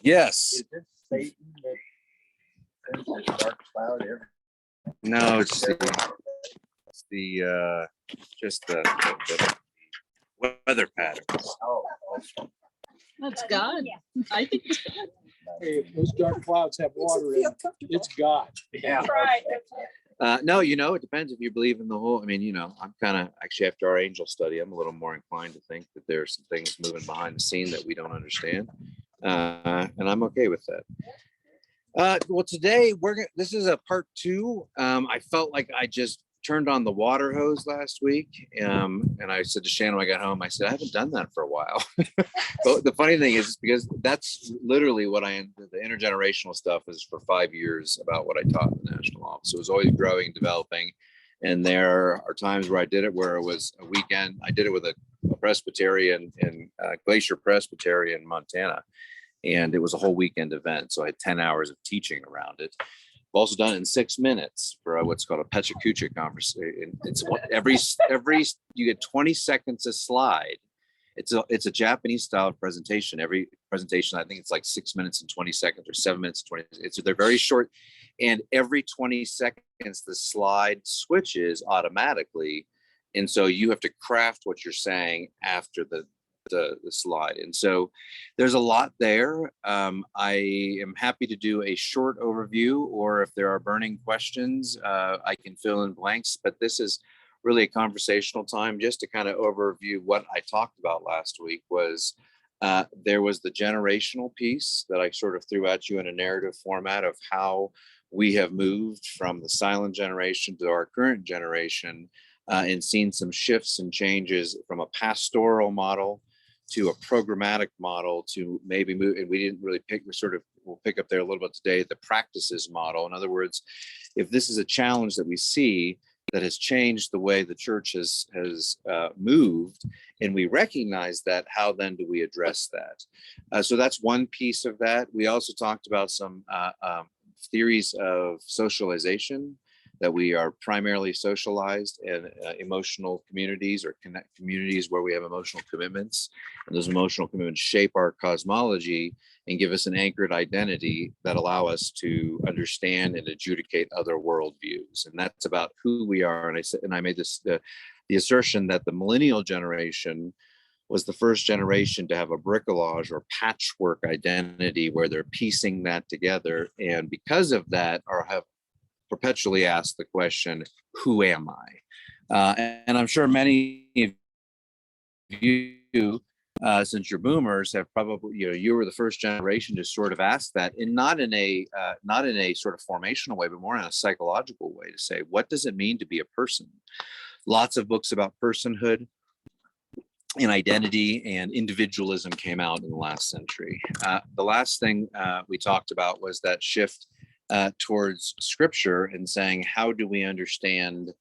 Yes. Is it Satan that sends this dark cloud every? No, it's just the weather patterns. Oh, That's God. I think it's God. Hey, if those dark clouds have water in them, it's God. yeah. Right. No, it depends if you believe in the whole. I mean, I'm kind of actually after our angel study, I'm a little more inclined to think that there are some things moving behind the scene that we don't understand, and I'm okay with that. Well, today this is a part 2. I felt like I just turned on the water hose last week, and I said to Shannon when I got home, I said I haven't done that for a while. But the funny thing is because that's literally what the intergenerational stuff is for 5 years about what I taught in the national office. So it was always growing, developing, and there are times where I did it where it was a weekend. I did it with a Presbyterian in Glacier Presbyterian, Montana. And it was a whole weekend event. So I had 10 hours of teaching around it. I've also done it in 6 minutes for what's called a Pechakucha conversation. It's every you get 20 seconds a slide. It's a Japanese style presentation. Every presentation, I think it's like 6 minutes and 20 seconds or 7 minutes and 20. They're very short. And every 20 seconds, the slide switches automatically. And so you have to craft what you're saying after the slide. And so there's a lot there. I am happy to do a short overview, or if there are burning questions, I can fill in blanks, but this is really a conversational time just to kind of overview what I talked about last week. Was there was the generational piece that I sort of threw at you in a narrative format of how we have moved from the silent generation to our current generation, and seen some shifts and changes from a pastoral model to a programmatic model to maybe move, and we didn't really we'll pick up there a little bit today, the practices model. In other words, if this is a challenge that we see that has changed the way the church has moved, and we recognize that, how then do we address that? So that's one piece of that. We also talked about some theories of socialization, that we are primarily socialized in emotional communities or communities where we have emotional commitments. And those emotional commitments shape our cosmology and give us an anchored identity that allow us to understand and adjudicate other worldviews. And that's about who we are. And I made this the assertion that the millennial generation was the first generation to have a bricolage or patchwork identity where they're piecing that together. And because of that, have perpetually asked the question, who am I? And I'm sure many of you, since you're boomers, have probably, you were the first generation to sort of ask that, and not in a sort of formational way, but more in a psychological way, to say, what does it mean to be a person? Lots of books about personhood and identity and individualism came out in the last century. The last thing we talked about was that shift towards scripture and saying, how do we understand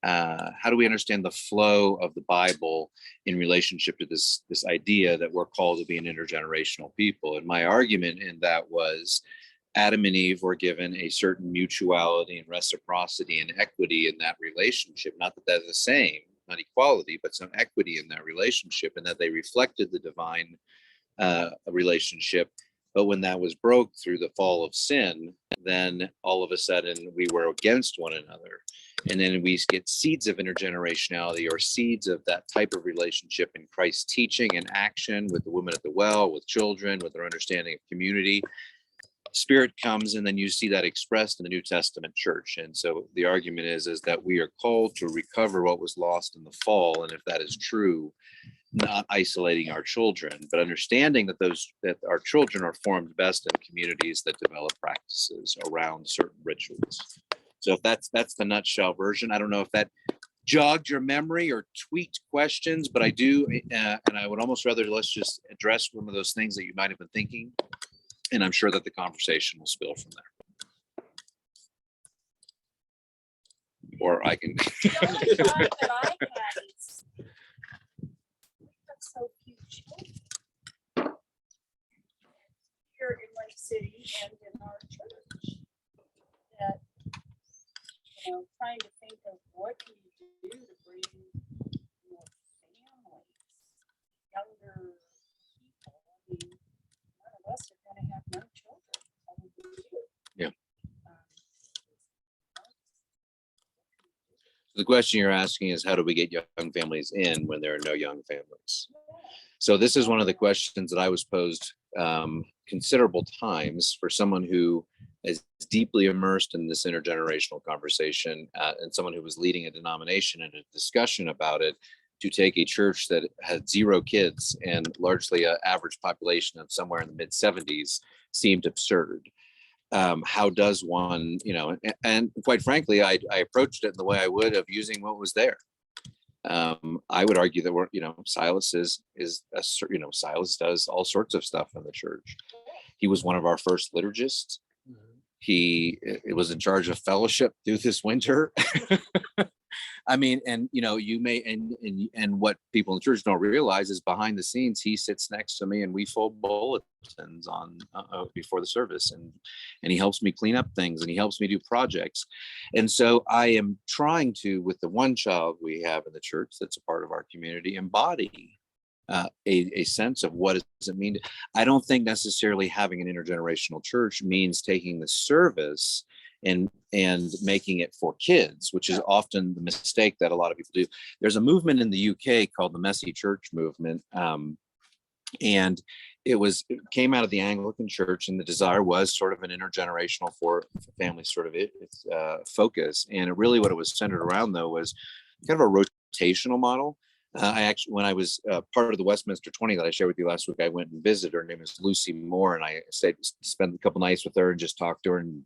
the flow of the Bible in relationship to this idea that we're called to be an intergenerational people? And my argument in that was Adam and Eve were given a certain mutuality and reciprocity and equity in that relationship. Not that they're the same, not equality, but some equity in that relationship, and that they reflected the divine relationship. But when that was broke through the fall of sin, then all of a sudden we were against one another. And then we get seeds of intergenerationality, or seeds of that type of relationship in Christ's teaching and action with the woman at the well, with children, with their understanding of community. Spirit comes, and then you see that expressed in the New Testament church. And so the argument is that we are called to recover what was lost in the fall. And if that is true, not isolating our children, but understanding that our children are formed best in communities that develop practices around certain rituals. So if that's the nutshell version. I don't know if that jogged your memory or tweaked questions, but I do, and I would almost rather let's just address one of those things that you might have been thinking, and I'm sure that the conversation will spill from there. Or I can. The only thought that I had is, we have so few children here in Lake City and in our church that, trying to think of what can you do to bring more families, younger people. I the question you're asking is, how do we get young families in when there are no young families? So this is one of the questions that I was posed considerable times for someone who is deeply immersed in this intergenerational conversation, and someone who was leading a denomination and a discussion about it, to take a church that had 0 kids and largely an average population of somewhere in the mid 70s seemed absurd. How does one, and quite frankly, I approached it in the way I would of using what was there. I would argue that Silas Silas does all sorts of stuff in the church. He was one of our first liturgists. He was in charge of fellowship through this winter. I mean, and you may, and what people in the church don't realize is behind the scenes, he sits next to me and we fold bulletins on before the service, and he helps me clean up things and he helps me do projects. And so I am trying to, with the one child we have in the church that's a part of our community, embody a sense of what does it mean. I don't think necessarily having an intergenerational church means taking the service and making it for kids, which is often the mistake that a lot of people do. There's a movement in the UK called the Messy Church movement, and it came out of the Anglican Church, and the desire was sort of an intergenerational for family sort of focus. And really what it was centered around, though, was kind of a rotational model. I actually, when I was part of the Westminster 20 that I shared with you last week, I went and visited her. Her name is Lucy Moore, and I spent a couple nights with her and just talked to her and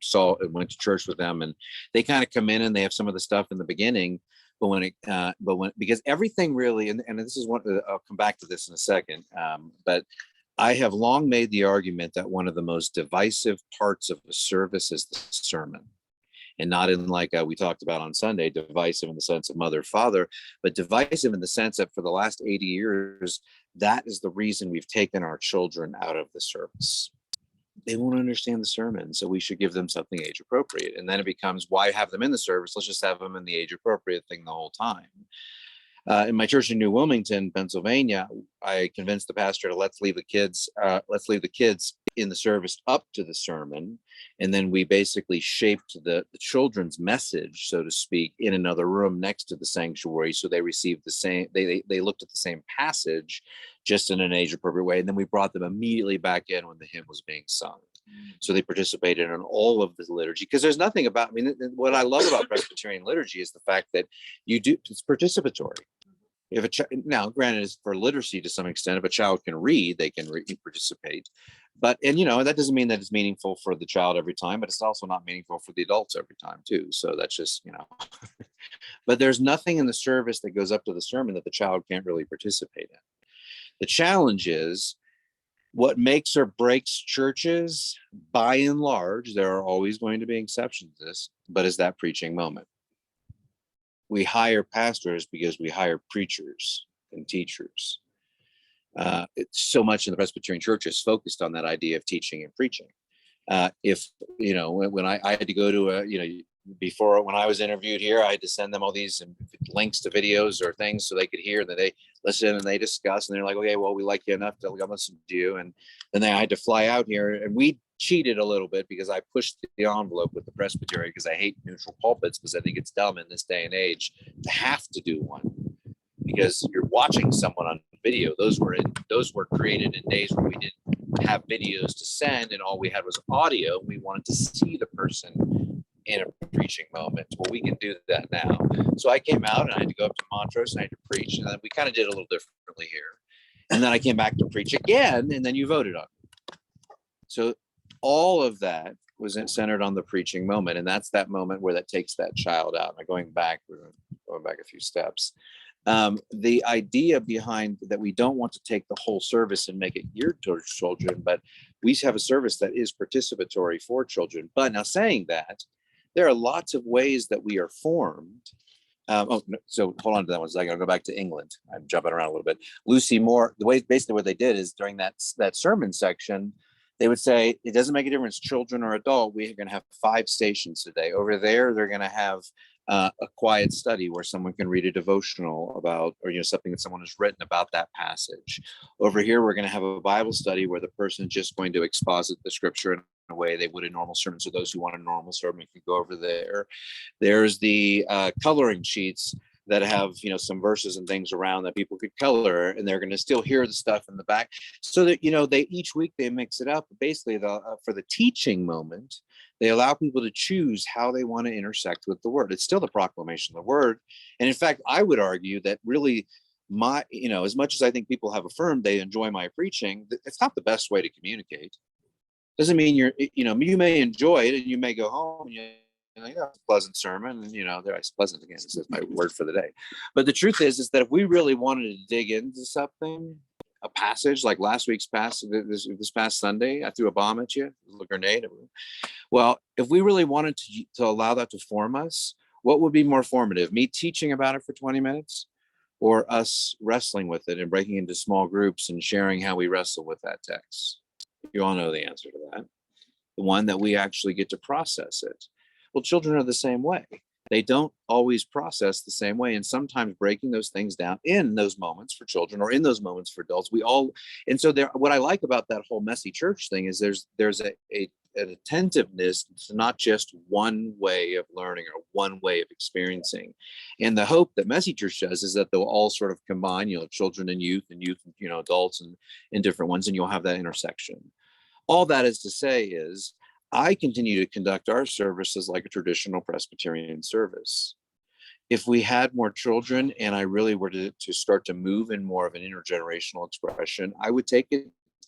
went to church with them. And they kind of come in and they have some of the stuff in the beginning, because everything really, and this is one, I'll come back to this in a second, but I have long made the argument that one of the most divisive parts of the service is the sermon. And not in like we talked about on Sunday, divisive in the sense of mother, father, but divisive in the sense that for the last 80 years, that is the reason we've taken our children out of the service. They won't understand the sermon, so we should give them something age appropriate. And then it becomes, why have them in the service? Let's just have them in the age appropriate thing the whole time. In my church in New Wilmington, Pennsylvania, I convinced the pastor to let's leave the kids in the service up to the sermon, and then we basically shaped the children's message, so to speak, in another room next to the sanctuary, so they received the same. They looked at the same passage, just in an age appropriate way, and then we brought them immediately back in when the hymn was being sung. So they participated in all of the liturgy, because there's nothing about, I mean, what I love about Presbyterian liturgy is the fact that it's participatory. If now, granted, it's for literacy to some extent. If a child can read, they can participate. But, and that doesn't mean that it's meaningful for the child every time, but it's also not meaningful for the adults every time too. So that's just, but there's nothing in the service that goes up to the sermon that the child can't really participate in. The challenge is, what makes or breaks churches, by and large, there are always going to be exceptions to this, but is that preaching moment. We hire pastors because we hire preachers and teachers. It's so much in the Presbyterian Church is focused on that idea of teaching and preaching. When I had to go to before, when I was interviewed here, I had to send them all these links to videos or things so they could hear, that they listen and they discuss, and they're like, okay, well, we like you enough to listen to you. And then I had to fly out here, and we cheated a little bit because I pushed the envelope with the presbytery, because I hate neutral pulpits, because I think it's dumb in this day and age to have to do one, because you're watching someone on video. Those were created in days where we didn't have videos to send and all we had was audio. We wanted to see the person in a preaching moment. Well, we can do that now. So I came out and I had to go up to Montrose and I had to preach, and then we kind of did a little differently here. And then I came back to preach again, and then you voted on it. So all of that was centered on the preaching moment, and that's that moment where that takes that child out. And we're going back a few steps. The idea behind that, we don't want to take the whole service and make it geared towards children, but we have a service that is participatory for children. But now, saying that, there are lots of ways that we are formed. So hold on to that one second. I'll go back to England. I'm jumping around a little bit. Lucy Moore, basically what they did is, during that sermon section, they would say, it doesn't make a difference, children or adult, we're going to have 5 stations today. Over there, they're going to have a quiet study where someone can read a devotional about, or something that someone has written about that passage. Over here, we're going to have a Bible study where the person is just going to exposit the scripture in a way they would in normal sermons. So those who want a normal sermon can go over there. There's the coloring sheets that have, you know, some verses and things around that people could color, and they're going to still hear the stuff in the back, so that, you know, they each week they mix it up. Basically, for the teaching moment, they allow people to choose how they want to intersect with the word. It's still the proclamation of the word. And in fact, I would argue that really my, you know, as much as I think people have affirmed they enjoy my preaching, it's not the best way to communicate. Doesn't mean you're, you know, you may enjoy it and you may go home and you know, yeah, it's a pleasant sermon, and you know, there's pleasant again. This is my word for the day. But the truth is that if we really wanted to dig into something, a passage like last week's passage, this past Sunday, I threw a bomb at you, a grenade. Well, if we really wanted to allow that to form us, what would be more formative? Me teaching about it for 20 minutes, or us wrestling with it and breaking into small groups and sharing how we wrestle with that text? You all know the answer to that. The one that we actually get to process it. Well, children are the same way. They don't always process the same way. And sometimes breaking those things down in those moments for children or in those moments for adults, and so there, what I like about that whole messy church thing is there's an attentiveness to not just one way of learning or one way of experiencing. And the hope that messy church does is that they'll all sort of combine, you know, children and youth, you know, adults and different ones, and you'll have that intersection. All that is to say is, I continue to conduct our services like a traditional Presbyterian service. If we had more children and I really were to start to move in more of an intergenerational expression, I would take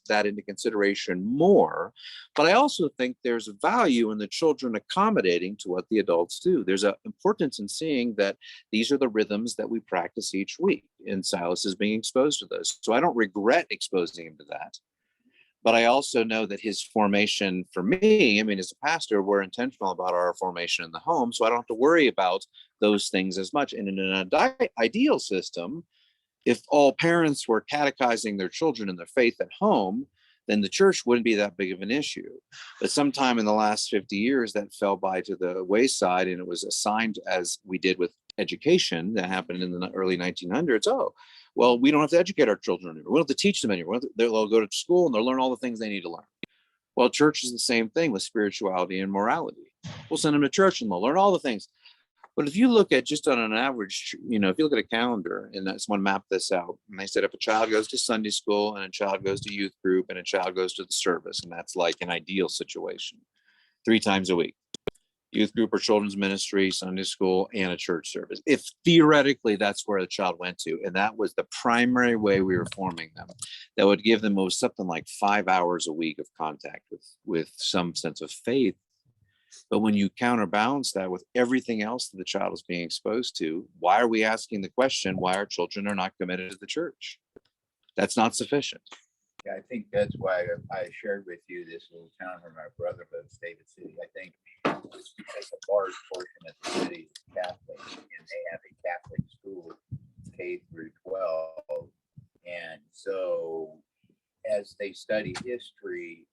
that into consideration more. But I also think there's a value in the children accommodating to what the adults do. There's an importance in seeing that these are the rhythms that we practice each week, and Silas is being exposed to those. So I don't regret exposing him to that. But I also know that his formation for me, I mean, as a pastor, we're intentional about our formation in the home, so I don't have to worry about those things as much. And in an ideal system, if all parents were catechizing their children in their faith at home, then the church wouldn't be that big of an issue. But sometime in the last 50 years, that fell by to the wayside, and it was assigned, as we did with education that happened in the early 1900s. Oh, well, we don't have to educate our children anymore. We don't have to teach them anymore. They'll go to school and they'll learn all the things they need to learn. Well, church is the same thing with spirituality and morality. We'll send them to church and they'll learn all the things. But if you look at just on an average, you know, if you look at a calendar, and someone mapped this out, and they said if a child goes to Sunday school and a child goes to youth group and a child goes to the service, and that's like an ideal situation, 3 times a week, youth group or children's ministry, Sunday school, and a church service. If theoretically that's where the child went to, and that was the primary way we were forming them, that would give them something like 5 hours a week of contact with some sense of faith. But when you counterbalance that with everything else that the child is being exposed to, why are we asking the question why our children are not committed to the church? That's not sufficient. Yeah, I think that's why I shared with you this little town where my brother lives, David City. I think it's because a large portion of the city is Catholic, and they have a Catholic school, K through 12. And so as they study history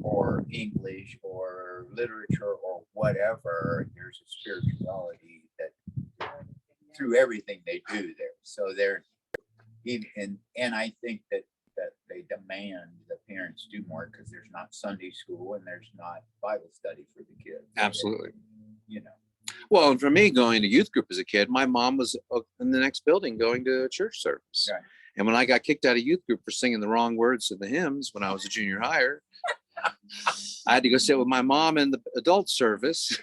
or English or literature or whatever, there's a spirituality that through everything they do there. So they're even, and I think that they demand the parents do more because there's not Sunday school and there's not Bible study for the kids. Absolutely. You know. Well, and for me, going to youth group as a kid, my mom was in the next building going to a church service. Right. And when I got kicked out of youth group for singing the wrong words to the hymns when I was a junior higher, I had to go sit with my mom in the adult service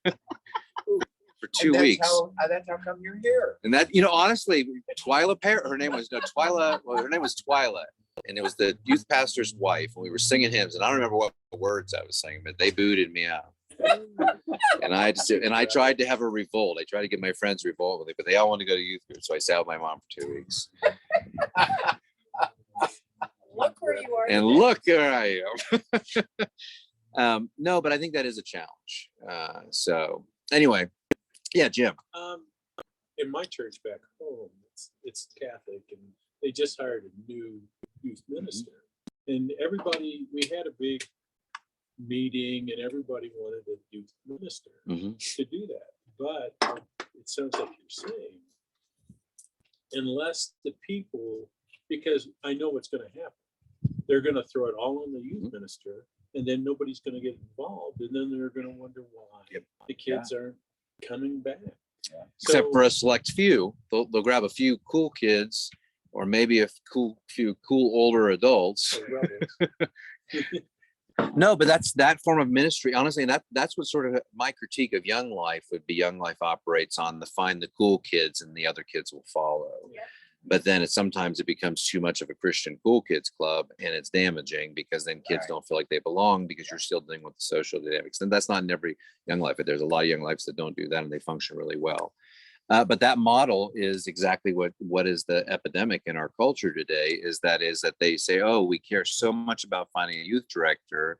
for 2 weeks. That's how come you're here. And that, you know, honestly, her name was Twyla. And it was the youth pastor's wife, and we were singing hymns, and I don't remember what words I was singing, but they booted me out. And I tried to have a revolt. I tried to get my friends to revolt with it, but they all wanted to go to youth group, so I sat with my mom for 2 weeks. Look where you are. And look where I am. No, but I think that is a challenge. So anyway, yeah, Jim. In my church back home, it's Catholic, and they just hired a new youth minister. And we had a big meeting, and everybody wanted a youth minister to do that. But it sounds like you're saying, unless the people, because I know what's going to happen, they're going to throw it all on the youth minister, and then nobody's going to get involved, and then they're going to wonder why the kids aren't coming back. Except for a select few. They'll grab a few cool kids, or maybe a few cool older adults. No, but that's that form of ministry. Honestly, that's what sort of my critique of Young Life would be. Young Life operates on the find the cool kids and the other kids will follow. Yeah. But then sometimes it becomes too much of a Christian cool kids club, and it's damaging because then kids don't feel like they belong because you're still dealing with the social dynamics. And that's not in every Young Life. But there's a lot of Young Lives that don't do that, and they function really well. But that model is exactly what is the epidemic in our culture today, is that they say, oh, we care so much about finding a youth director.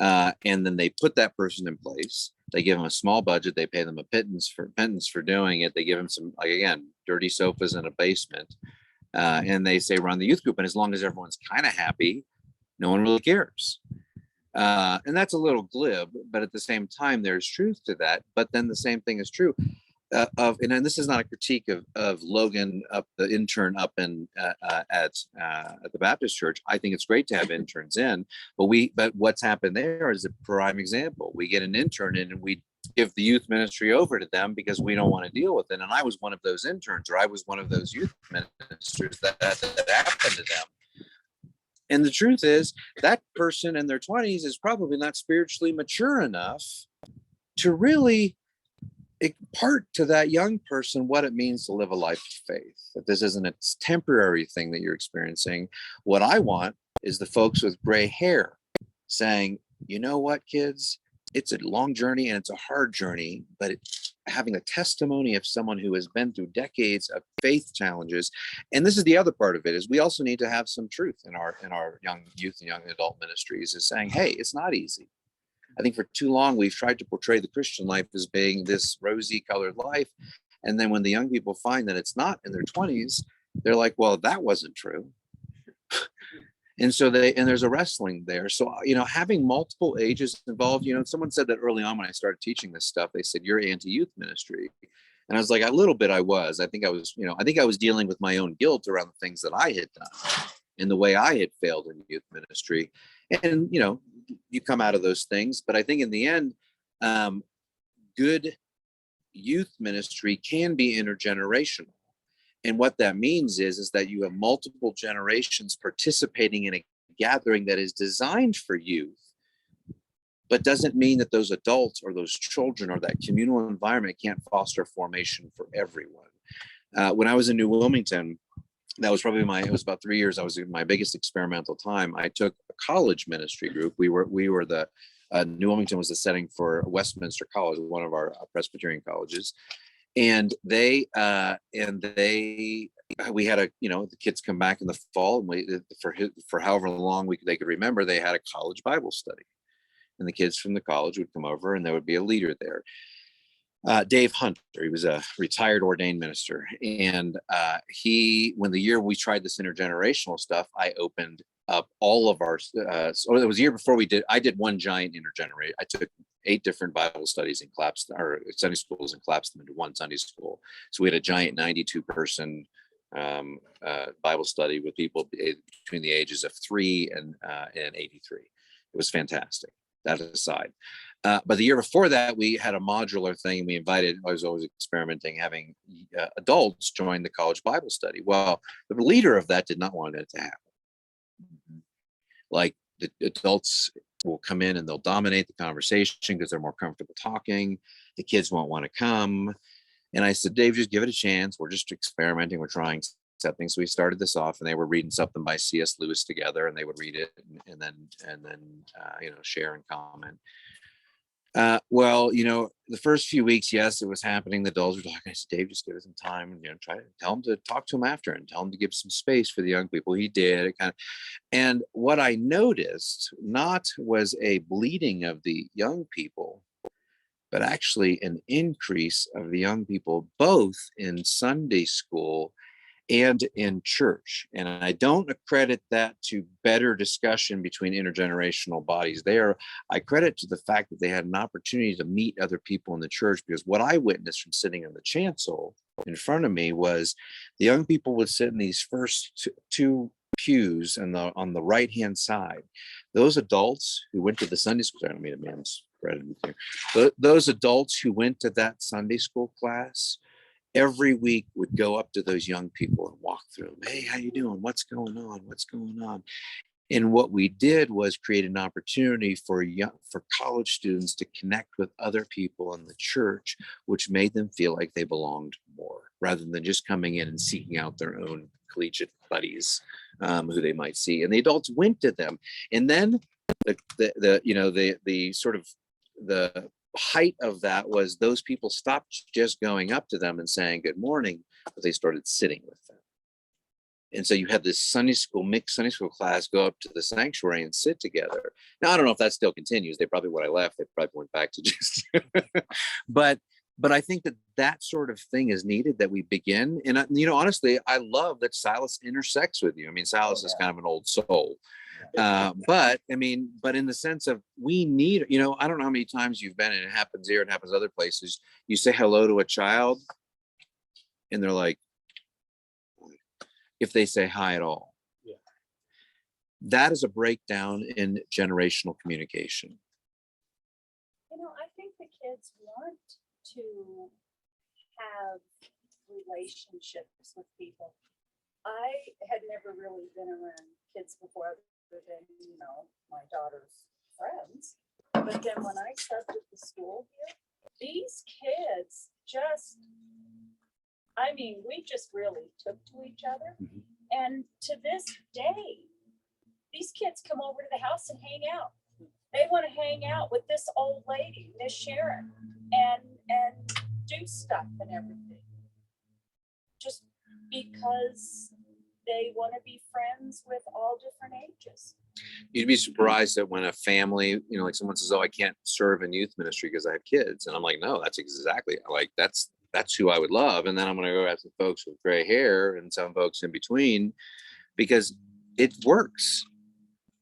And then they put that person in place. They give them a small budget. They pay them a pittance for doing it. They give them some, like, again, dirty sofas in a basement. And they say, run the youth group. And as long as everyone's kind of happy, no one really cares. And that's a little glib, but at the same time, there's truth to that. But then the same thing is true. And this is not a critique of Logan, the intern up in at the Baptist church. I think it's great to have interns in, but what's happened there is a prime example. We get an intern in and we give the youth ministry over to them because we don't want to deal with it. And I was one of those interns, or I was one of those youth ministers that happened to them. And the truth is that person in their 20s is probably not spiritually mature enough to really impart to that young person what it means to live a life of faith, that this isn't a temporary thing that you're experiencing. What I want is the folks with gray hair saying, you know what, kids, it's a long journey and it's a hard journey, but having a testimony of someone who has been through decades of faith challenges. And this is the other part of it, is we also need to have some truth in our young youth and young adult ministries, is saying, hey, it's not easy. I think for too long, we've tried to portray the Christian life as being this rosy colored life. And then when the young people find that it's not in their 20s, they're like, well, that wasn't true. And so there's a wrestling there. So, having multiple ages involved, someone said that early on when I started teaching this stuff, they said, you're anti-youth ministry. And I was like, a little bit I was. I think I was dealing with my own guilt around the things that I had done and the way I had failed in youth ministry. And, you come out of those things. But I think in the end, good youth ministry can be intergenerational. And what that means is that you have multiple generations participating in a gathering that is designed for youth, but doesn't mean that those adults or those children or that communal environment can't foster formation for everyone. When I was in New Wilmington, that was probably it was about 3 years. I was in my biggest experimental time. I took a college ministry group. We were New Wilmington was the setting for Westminster College, one of our Presbyterian colleges. And we had the kids come back in the fall, and for however long they could remember, they had a college Bible study, and the kids from the college would come over and there would be a leader there. Dave Hunter, he was a retired ordained minister. And when the year we tried this intergenerational stuff, I opened up all of our, so it was a year before I did one giant intergeneration. I took 8 different Bible studies and collapsed, or Sunday schools, and collapsed them into one Sunday school. So we had a giant 92 person Bible study with people between the ages of 3 and 83. It was fantastic, that aside. But the year before that, we had a modular thing. I was always experimenting, having adults join the college Bible study. Well, the leader of that did not want it to happen. Like, the adults will come in and they'll dominate the conversation because they're more comfortable talking. The kids won't want to come. And I said, Dave, just give it a chance. We're just experimenting. We're trying something. So we started this off, and they were reading something by C.S. Lewis together, and they would read it and then share and comment. The first few weeks, yes, it was happening. The adults were talking. I said, Dave, just give it some time and, try to tell him to talk to him after and tell him to give some space for the young people. He did. And what I noticed was a bleeding of the young people, but actually an increase of the young people, both in Sunday school and in church. And I don't accredit that to better discussion between intergenerational bodies there. I credit to the fact that they had an opportunity to meet other people in the church, because what I witnessed from sitting in the chancel in front of me was the young people would sit in these first two pews and on the right hand side, those adults who went to the Sunday school, I don't mean a man's spread here. Those adults who went to that Sunday school class every week would go up to those young people and walk through them. Hey, how you doing? What's going on? What's going on? And what we did was create an opportunity for college students to connect with other people in the church, which made them feel like they belonged more, rather than just coming in and seeking out their own collegiate buddies who they might see. And the adults went to them. And then the sort of the height of that was those people stopped just going up to them and saying good morning, but they started sitting with them. And so you have this mixed Sunday school class go up to the sanctuary and sit together. Now, I don't know if that still continues. They probably, when I left, they probably went back to just, but I think that sort of thing is needed, that we begin. And, honestly, I love that Silas intersects with you. I mean, Silas is kind of an old soul. But in the sense of we need, I don't know how many times you've been, and it happens here, it happens other places. You say hello to a child and they're like, if they say hi at all. Yeah. That is a breakdown in generational communication. I think the kids want to have relationships with people. I had never really been around kids before, other than, my daughter's friends. But then when I started at the school here, these kids we just really took to each other. Mhm. And to this day, these kids come over to the house and hang out. They want to hang out with this old lady, Miss Sharon, and do stuff and everything. Just because they want to be friends with all different ages. You'd be surprised that when a family, like someone says, oh, I can't serve in youth ministry because I have kids. And I'm like, no, that's exactly that's who I would love. And then I'm going to go after folks with gray hair and some folks in between, because it works.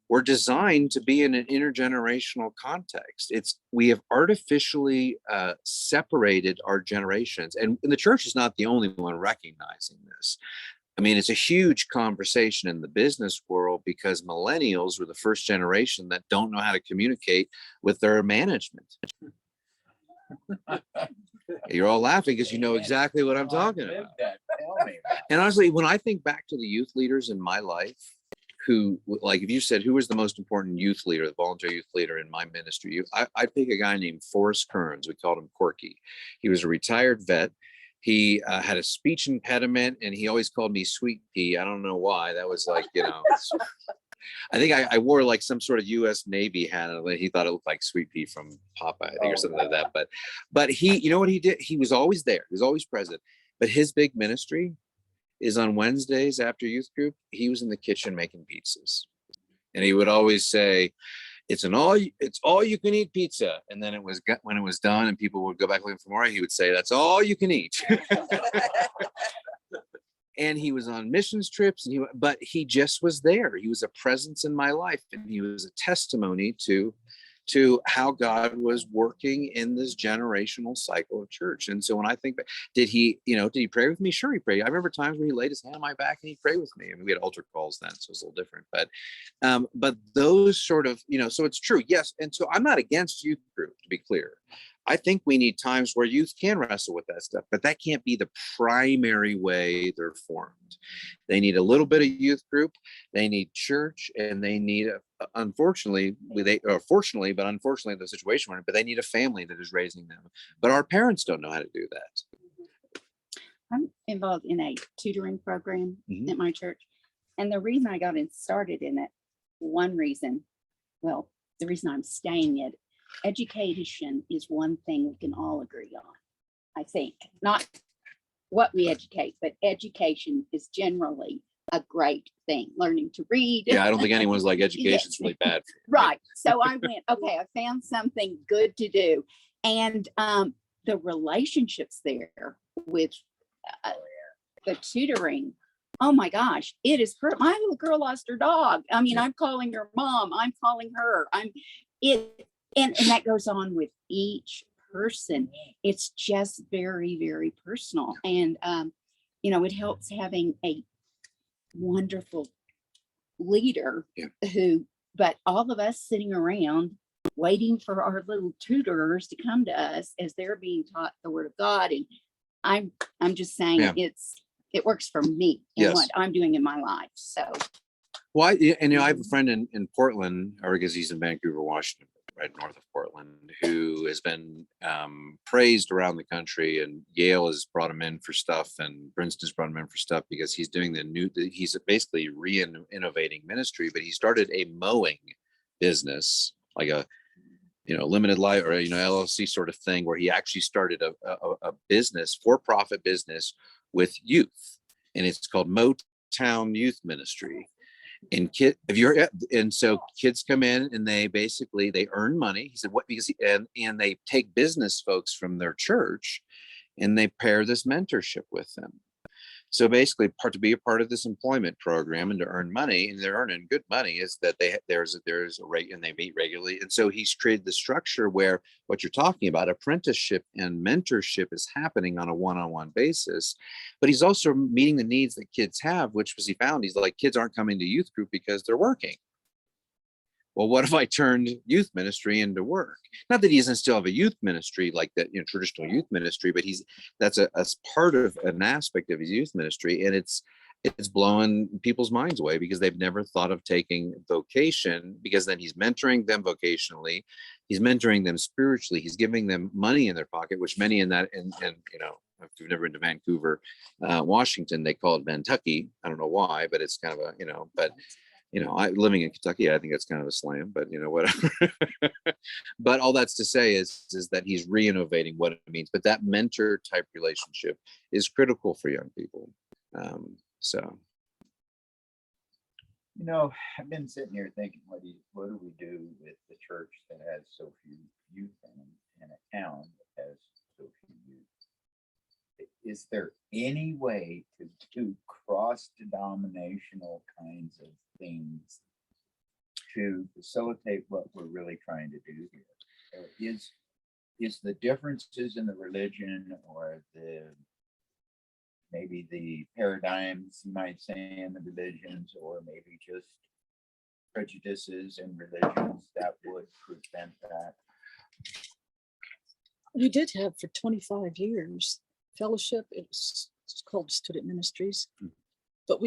We're designed to be in an intergenerational context. We have artificially separated our generations, and the church is not the only one recognizing this. I mean, it's a huge conversation in the business world, because millennials were the first generation that don't know how to communicate with their management. You're all laughing because you know exactly what I'm talking about. And honestly, when I think back to the youth leaders in my life, who, like, if you said, who was the most important youth leader, the volunteer youth leader in my ministry, I'd pick a guy named Forrest Kearns. We called him Corky. He was a retired vet. He had a speech impediment, and he always called me Sweet Pea. I don't know why. That was like, I think I wore like some sort of U.S. Navy hat. He thought it looked like Sweet Pea from Popeye, I think, or something like that. But he, you know what he did? He was always there. He was always present. But his big ministry is on Wednesdays after youth group. He was in the kitchen making pizzas, and he would always say, it's all you can eat pizza. And then when it was done and people would go back looking for more, he would say, that's all you can eat. And he was on missions trips, but he just was there. He was a presence in my life, and he was a testimony to how God was working in this generational cycle of church. And so when I think back, did he pray with me? Sure, he prayed. I remember times where he laid his hand on my back and he prayed with me. I mean, we had altar calls then, so it's a little different. But those sort of, so it's true, yes. And so I'm not against youth group, to be clear. I think we need times where youth can wrestle with that stuff, but that can't be the primary way they're formed. They need a little bit of youth group, they need church, and they need, unfortunately, fortunately, but unfortunately, the situation we're in, but they need a family that is raising them. But our parents don't know how to do that. I'm involved in a tutoring program at my church. And the reason I got started in it, the reason I'm staying at education is one thing we can all agree on. I think not what we educate, but education is generally a great thing. Learning to read. Yeah, I don't think anyone's like education's really bad. Right. So I went, okay, I found something good to do. And the relationships there with the tutoring, oh my gosh, it is my little girl lost her dog. I mean, I'm calling her mom, I'm calling her. And that goes on with each person. It's just very, very personal. And, it helps having a wonderful leader Yeah. but all of us sitting around waiting for our little tutors to come to us as they're being taught the word of God. And I'm just saying Yeah. it works for me and Yes. what I'm doing in my life. So Well, and I have a friend in Portland, or because he's in Vancouver, Washington, right north of Portland, who has been praised around the country, and Yale has brought him in for stuff, and Princeton's brought him in for stuff because he's doing he's basically innovating ministry, but he started a mowing business, like a limited life or LLC sort of thing, where he actually started a business, for-profit business with youth, and it's called Motown Youth Ministry. And so kids come in and they earn money. He said, what? Because and they take business folks from their church and they pair this mentorship with them. So basically, to be a part of this employment program and to earn money, and they're earning good money, is that there's a rate and they meet regularly. And so he's created the structure where what you're talking about, apprenticeship and mentorship, is happening on a one-on-one basis. But he's also meeting the needs that kids have, which was he found. He's like, kids aren't coming to youth group because they're working. Well, what if I turned youth ministry into work? Not that he doesn't still have a youth ministry like that, traditional youth ministry, but that's a part of an aspect of his youth ministry, and it's blowing people's minds away because they've never thought of taking vocation, because then he's mentoring them vocationally, he's mentoring them spiritually, he's giving them money in their pocket, which many in that, and if you've never been to Vancouver, Washington, they call it Vantucky. I don't know why, but it's kind of but living in Kentucky, I think that's kind of a slam, but whatever. But all that's to say is that he's re-innovating what it means. But that mentor type relationship is critical for young people. So, I've been sitting here thinking, what do we do with the church that has so few youth in a town that has so few youth? Is there any way to do cross-denominational kinds of things to facilitate what we're really trying to do here? Is the differences in the religion, or maybe the paradigms, you might say, in the religions, or maybe just prejudices in religions that would prevent that? We did have for 25 years fellowship. It's called student ministries, but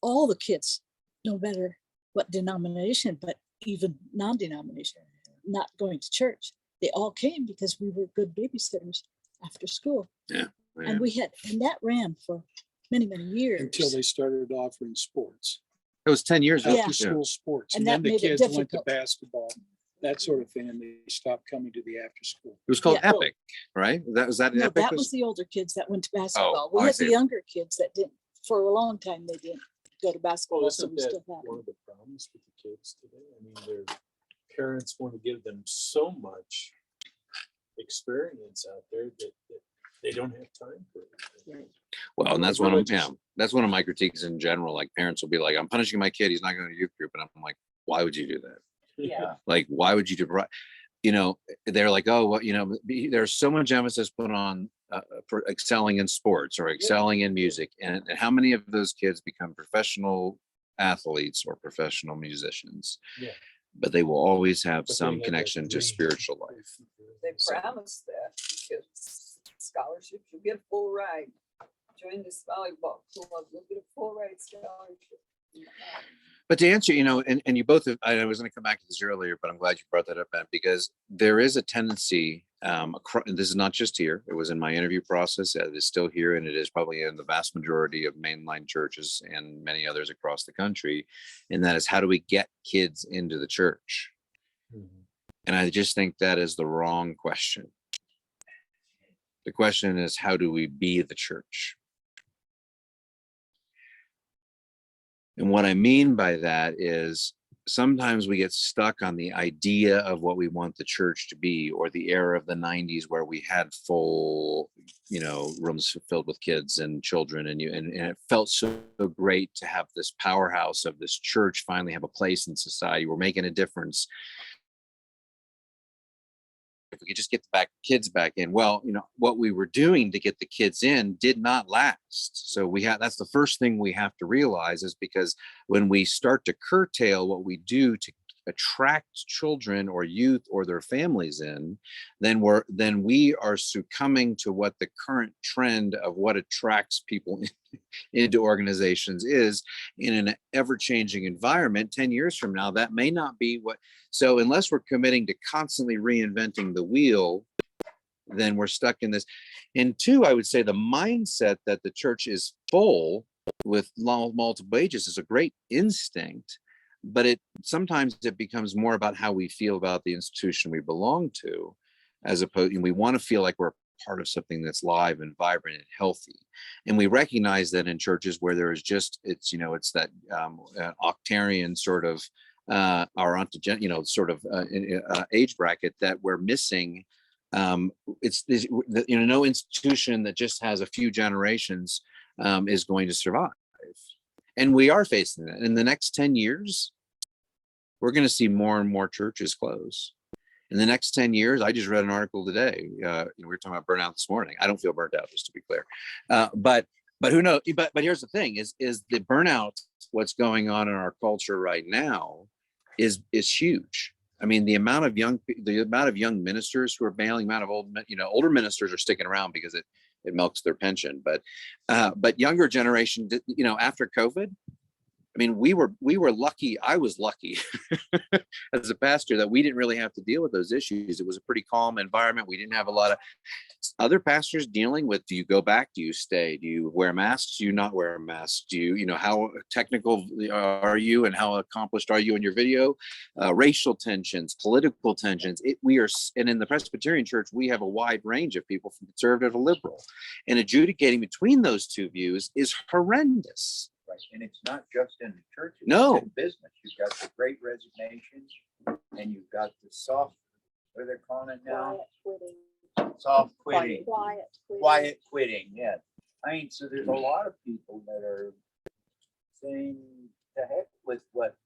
all the kids, no matter what denomination, but even non-denomination, not going to church, they all came because we were good babysitters after school. Yeah. And that ran for many years Until they started offering sports, it was 10 years ago. Yeah. after school sports, And and then that the made it kids went to difficult. basketball, that sort of thing, and they stopped coming to the after school. It was called Yeah. Epic, right? Was that an No, Epic? that was the older kids that went to basketball. We I had see. the younger kids that didn't, for a long time, they didn't go to basketball. Well, So isn't we that still have one them. of the problems with the kids today? I mean, their parents want to give them so much experience out there that they don't have time for it. Right. Well, and that's one of Religious. that's one of my critiques in general. Like, parents will be like, "I'm punishing my kid. He's not going to youth group," and I'm like, "Why would you do that? Yeah. Like, why would you do?" They're like, "Oh, well, there's so much emphasis put on for excelling in sports or excelling in music, and how many of those kids become professional athletes or professional musicians?" Yeah. But they will always have But they some have that connection to dream. spiritual life. They So- promise that because scholarships, you get full ride. Join this volleyball club, you'll get a full ride scholarship. But to answer, and you both have, I was going to come back to this earlier, but I'm glad you brought that up, Matt, because there is a tendency, and this is not just here, it was in my interview process, it is still here, and it is probably in the vast majority of mainline churches and many others across the country. And that is, how do we get kids into the church? Mhm. And I just think that is the wrong question. The question is, how do we be the church? And what I mean by that is, sometimes we get stuck on the idea of what we want the church to be, or the era of the 90s where we had full, rooms filled with kids and children, and it felt so great to have this powerhouse of this church finally have a place in society. We're making a difference. if we could just get the kids back in. Well, what we were doing to get the kids in did not last. So that's the first thing we have to realize, is because when we start to curtail what we do to attract children or youth or their families in, then we are succumbing to what the current trend of what attracts people into organizations is in an ever-changing environment. 10 years from now, that may not be what. So unless we're committing to constantly reinventing the wheel, then we're stuck in this. And two, I would say the mindset that the church is full with multiple ages is a great instinct, but sometimes it becomes more about how we feel about the institution we belong to, as opposed, and we want to feel like we're part of something that's live and vibrant and healthy. And we recognize that in churches where there is just, it's that octarian sort of age bracket that we're missing. No institution that just has a few generations is going to survive. And we are facing that. In the next 10 years, we're going to see more and more churches close. In the next 10 years, I just read an article today. We were talking about burnout this morning. I don't feel burnt out, just to be clear. But who knows? But here's the thing: is the burnout? What's going on in our culture right now is huge. I mean, the amount of young ministers who are bailing, amount of older ministers are sticking around because it milks their pension. But younger generation, after COVID. I mean, we were lucky. I was lucky as a pastor that we didn't really have to deal with those issues. It was a pretty calm environment. We didn't have a lot of other pastors dealing with, do you go back? Do you stay? Do you wear masks? Do you not wear a mask? Do you, how technical are you and how accomplished are you in your video? Racial tensions, political tensions. And in the Presbyterian Church, we have a wide range of people from conservative to liberal. And adjudicating between those two views is horrendous. Right. And it's not just in the church, it's No. in business. You've got the great resignation and you've got the soft, what are they calling it now? Quiet quitting. Soft quitting. Quiet quitting. Quiet quitting, yeah. I mean, so there's a lot of people that are saying to heck with what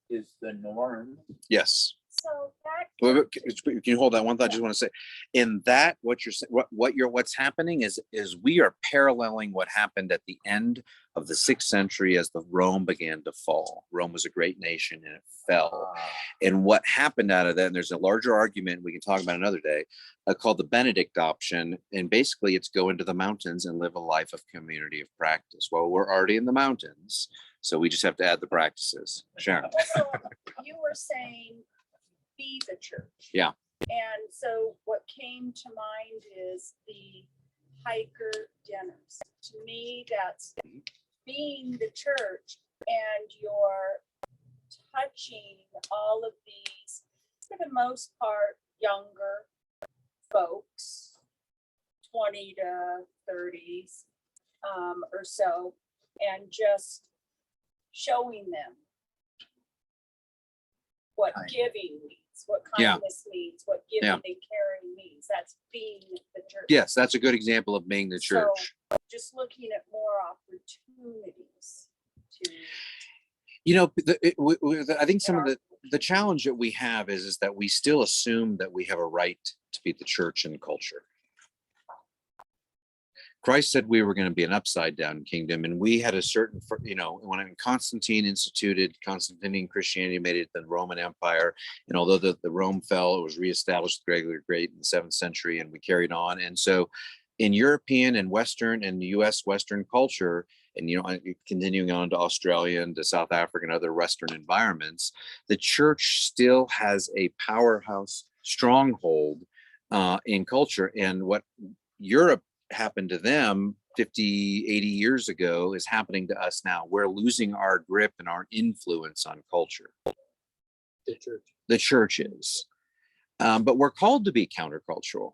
is the norm. Yes. So back Can you hold that one thought? I just want to say, in that, what's happening is we are paralleling what happened at the end of the 6th century as the Rome began to fall. Rome was a great nation and it fell. And what happened out of that, and there's a larger argument we can talk about another day, called the Benedict option. And basically it's go into the mountains and live a life of community of practice. Well, we're already in the mountains, so we just have to add the practices. Sharon. so you were saying be the church. Yeah. And so what came to mind is the hiker dinners. To me, that's being the church, and you're touching all of these, for the most part, younger folks, 20 to 30s or so, and just showing them what giving means, what kindness means, what giving and caring means. That's being the church. Yes, that's a good example of being the church. So just looking at more opportunities to. I think some of the challenge that we have is that we still assume that we have a right to be the church and culture. Christ said we were going to be an upside down kingdom, and we had a certain, when Constantine instituted Constantinian Christianity, made it the Roman Empire. And although the Rome fell, it was reestablished Gregory the Great in the 7th century, and we carried on. And so in European and Western and US Western culture, and continuing on to Australia and to South Africa and other Western environments, the church still has a powerhouse stronghold in culture. And what Europe happened to them 50, 80 years ago is happening to us now. We're losing our grip and our influence on culture. The church is. But we're called to be countercultural.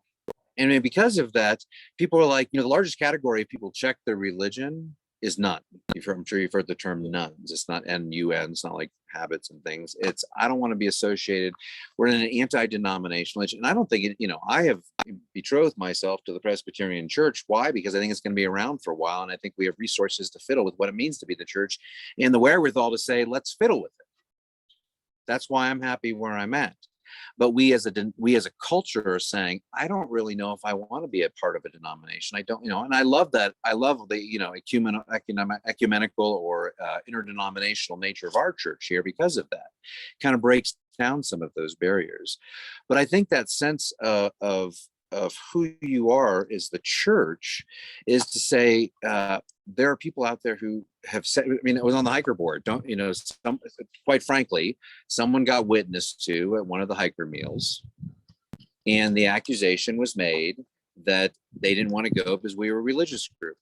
And because of that, people are like, the largest category of people check their religion is none. I'm sure you've heard the term nuns. It's not N-U-N. It's not like habits and things. It's, I don't want to be associated. We're in an anti-denominational, and I don't think I have betrothed myself to the Presbyterian Church. Why? Because I think it's going to be around for a while, and I think we have resources to fiddle with what it means to be the church, and the wherewithal to say, let's fiddle with it. That's why I'm happy where I'm at. But we as a culture are saying, I don't really know if I want to be a part of a denomination. I don't, and I love that. I love the, ecumenical or interdenominational nature of our church here because of that. Kind of breaks down some of those barriers. But I think that sense of who you are is the church is to say, there are people out there who have said, it was on the hiker board, quite frankly, someone got witnessed to at one of the hiker meals, and the accusation was made that they didn't want to go because we were a religious group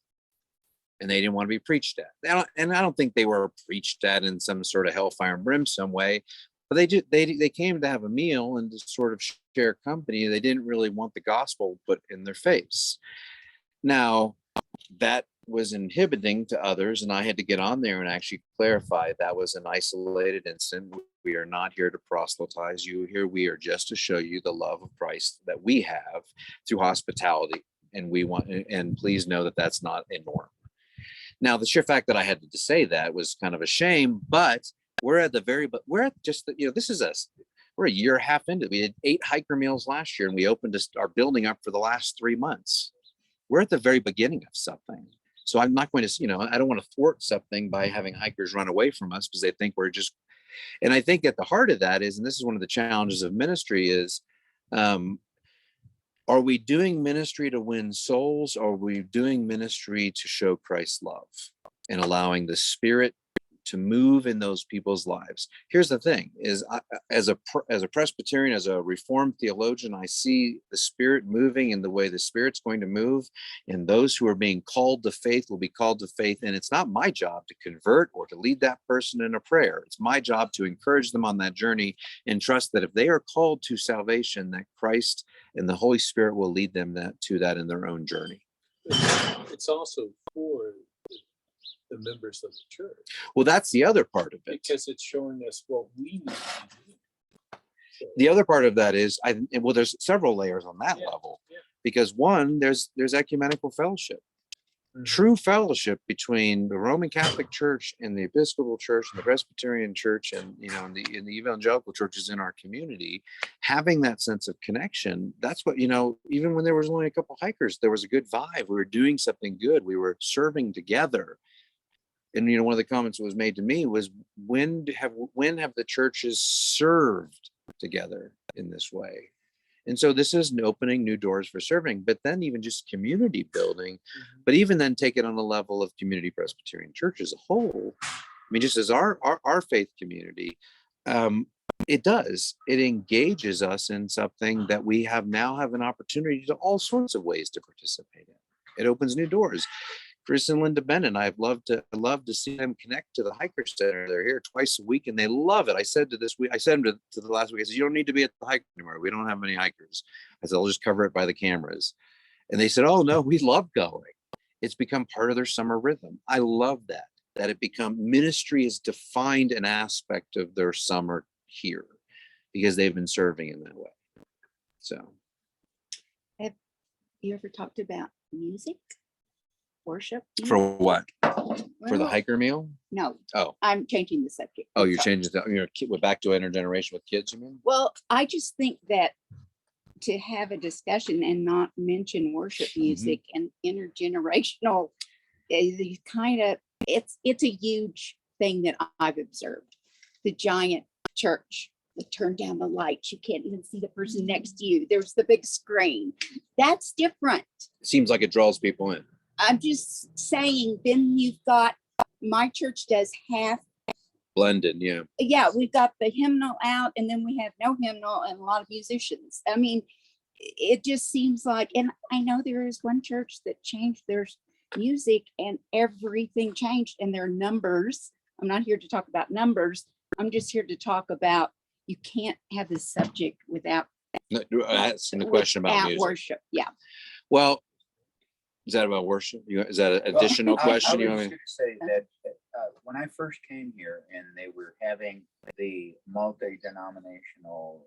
and they didn't want to be preached at. And I don't think they were preached at in some sort of hellfire and brimstone way, but they came to have a meal and to sort of share company. They didn't really want the gospel put in their face. Now, that was inhibiting to others, and I had to get on there and actually clarify that was an isolated incident. We are not here to proselytize you here. We are just to show you the love of Christ that we have through hospitality, and please know that that's not a norm. Now, the sheer fact that I had to say that was kind of a shame, but we're at this is us. We're a year and a half into it. We did 8 hiker meals last year, and we opened our building up for the last 3 months. We're at the very beginning of something. So I'm not going to, I don't want to thwart something by having hikers run away from us because they think we're just, and I think at the heart of that is, and this is one of the challenges of ministry is, are we doing ministry to win souls, or are we doing ministry to show Christ's love and allowing the Spirit to move in those people's lives? Here's the thing is, as a Presbyterian, as a Reformed theologian, I see the Spirit moving in the way the Spirit's going to move, and those who are being called to faith will be called to faith. And it's not my job to convert or to lead that person in a prayer. It's my job to encourage them on that journey and trust that if they are called to salvation, that Christ and the Holy Spirit will lead them to that in their own journey. It's also for the members of the church. Well, that's the other part of it. Because it's showing us what we need to do. So, the other part of that is, there's several layers on that level. Yeah. Because one, there's ecumenical fellowship. Mm-hmm. True fellowship between the Roman Catholic Church and the Episcopal Church and the Presbyterian Church and in the evangelical churches in our community, having that sense of connection. That's what, even when there was only a couple hikers, there was a good vibe. We were doing something good. We were serving together. And one of the comments that was made to me was, when have the churches served together in this way? And so this is opening new doors for serving, but then even just community building, but even then take it on the level of Community Presbyterian Church as a whole. Just as our faith community, it engages us in something that we now have an opportunity to all sorts of ways to participate in. It opens new doors. Chris and Linda Bennett, I love to see them connect to the hiker center. They're here twice a week and they love it. I said them to the last week, I said, you don't need to be at the hiker anymore. We don't have many hikers. I said, I'll just cover it by the cameras. And they said, oh no, we love going. It's become part of their summer rhythm. I love that it become ministry has defined an aspect of their summer here because they've been serving in that way. So. Have you ever talked about music? Worship for what? For the Well, hiker meal? No. Oh. I'm changing the subject. Oh, you're Sorry. changing we're back to intergenerational with kids, you mean? Well, I just think that to have a discussion and not mention worship music and intergenerational is it's a huge thing that I've observed. The giant church, they turn down the lights, you can't even see the person next to you. There's the big screen. That's different. It seems like it draws people in. I'm just saying, then you've got, my church does half. Blended, yeah. Yeah, we've got the hymnal out and then we have no hymnal and a lot of musicians. It just seems like, and I know there is one church that changed their music and everything changed and their numbers. I'm not here to talk about numbers. I'm just here to talk about, you can't have this subject without asking the question about music. Worship. Yeah. Well, is that about worship? Is that an additional question? I was going to say that when I first came here and they were having the multi-denominational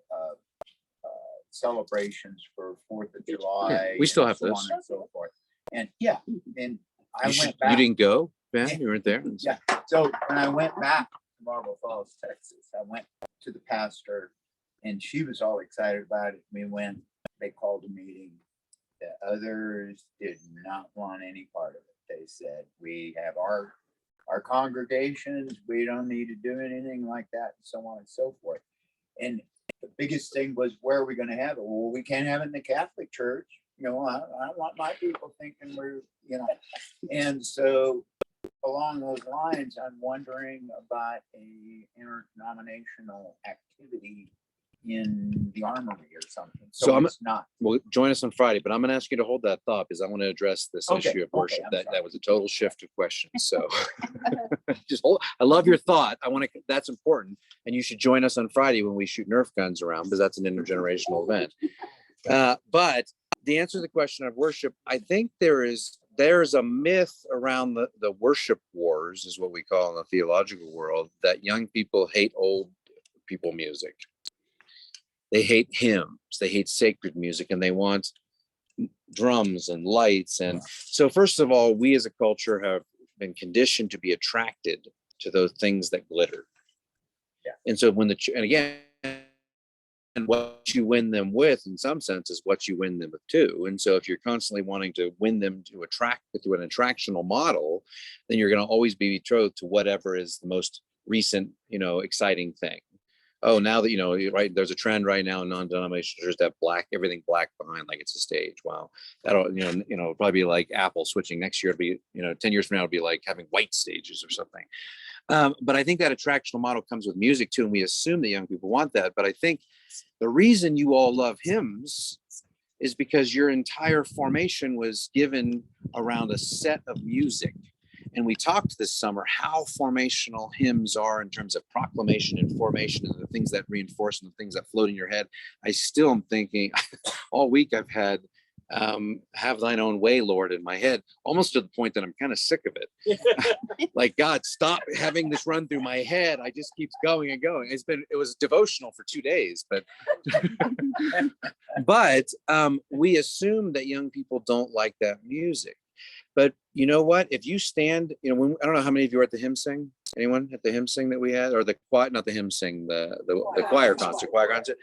celebrations for 4th of July. We still have so this. on and so forth. And and I You went back. You didn't go, Ben? You weren't there? Yeah. So when I went back to Marble Falls, Texas, I went to the pastor And she was all excited about it. We went, they called a meeting. The others did not want any part of it. They said, we have our congregations, we don't need to do anything like that, and so on and so forth. And the biggest thing was, where are we going to have it? Well, we can't have it in the Catholic Church. I don't want my people thinking we're, and so along those lines, I'm wondering about a interdenominational activity in the Armory or something. So It's not. Well, join us on Friday, but I'm going to ask you to hold that thought because I want to address this Okay, issue of okay, worship. I'm That sorry. was a total shift of questions. So just hold. I love your thought. That's important. And you should join us on Friday when we shoot Nerf guns around, because that's an intergenerational event. But the answer to the question of worship, I think there's a myth around the worship wars, is what we call in the theological world, that young people hate old people music. They hate hymns, they hate sacred music, and they want drums and lights. And so first of all, we as a culture have been conditioned to be attracted to those things that glitter. Yeah. And so and what you win them with, in some sense, is what you win them with too. And so if you're constantly wanting to win them to attract through an attractional model, then you're going to always be betrothed to whatever is the most recent, exciting thing. Oh, now that, right, there's a trend right now in non-denominational churches to have everything black behind, like it's a stage. Wow. That'll, probably be like Apple switching next year. It'll be, 10 years from now, it'll be like having white stages or something. But I think that attractional model comes with music too. And we assume that young people want that. But I think the reason you all love hymns is because your entire formation was given around a set of music. And we talked this summer how formational hymns are in terms of proclamation and formation, and the things that reinforce and the things that float in your head. I still am thinking all week I've had have thine own way, Lord, in my head, almost to the point that I'm kind of sick of it. Like, God, stop having this run through my head. I just keeps going and going. It was devotional for 2 days, but we assume that young people don't like that music. But you know what? If you stand, I don't know how many of you were at the hymn sing. Anyone at the hymn sing that we had, or the choir, not the hymn sing, the choir concert.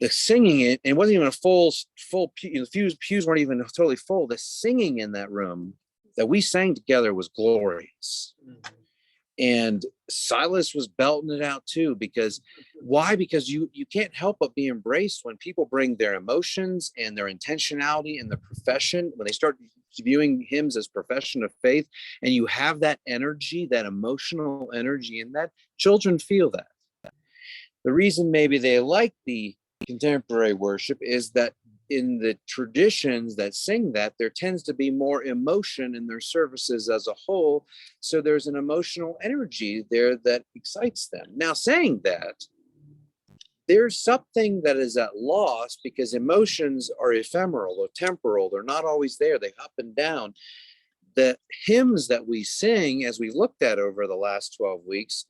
The singing, it wasn't even a full pew. The pews weren't even totally full. The singing in that room that we sang together was glorious. Mm-hmm. And Silas was belting it out too, because why? Because you can't help but be embraced when people bring their emotions and their intentionality and the profession, when they start viewing hymns as profession of faith, and you have that energy, that emotional energy in that, children feel that. The reason maybe they like the contemporary worship is that in the traditions that sing that, there tends to be more emotion in their services as a whole. So there's an emotional energy there that excites them. Now, saying that, there's something that is at loss because emotions are ephemeral or temporal. They're not always there. They up and down. The hymns that we sing, as we looked at over the last 12 weeks,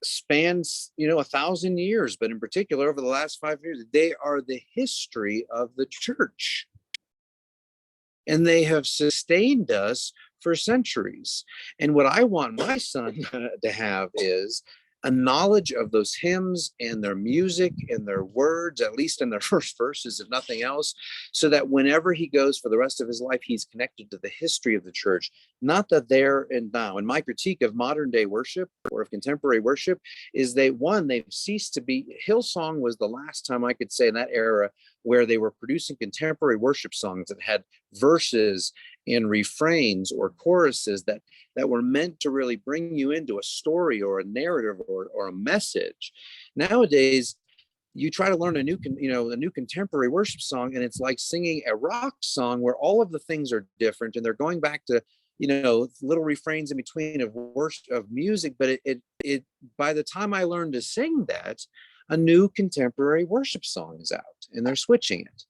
spans 1,000 years, but in particular over the last 5 years, they are the history of the church, and they have sustained us for centuries. And what I want my son to have is a knowledge of those hymns and their music and their words, at least in their first verses, if nothing else, so that whenever he goes for the rest of his life, he's connected to the history of the church, not the there and now. And my critique of modern day worship or of contemporary worship is they've ceased to be. Hillsong was the last time I could say in that era where they were producing contemporary worship songs that had verses and refrains or choruses that were meant to really bring you into a story or a narrative or a message. Nowadays, you try to learn a new contemporary worship song, and it's like singing a rock song where all of the things are different, and they're going back to little refrains in between of worship of music. But it by the time I learned to sing that, a new contemporary worship song is out, and they're switching it.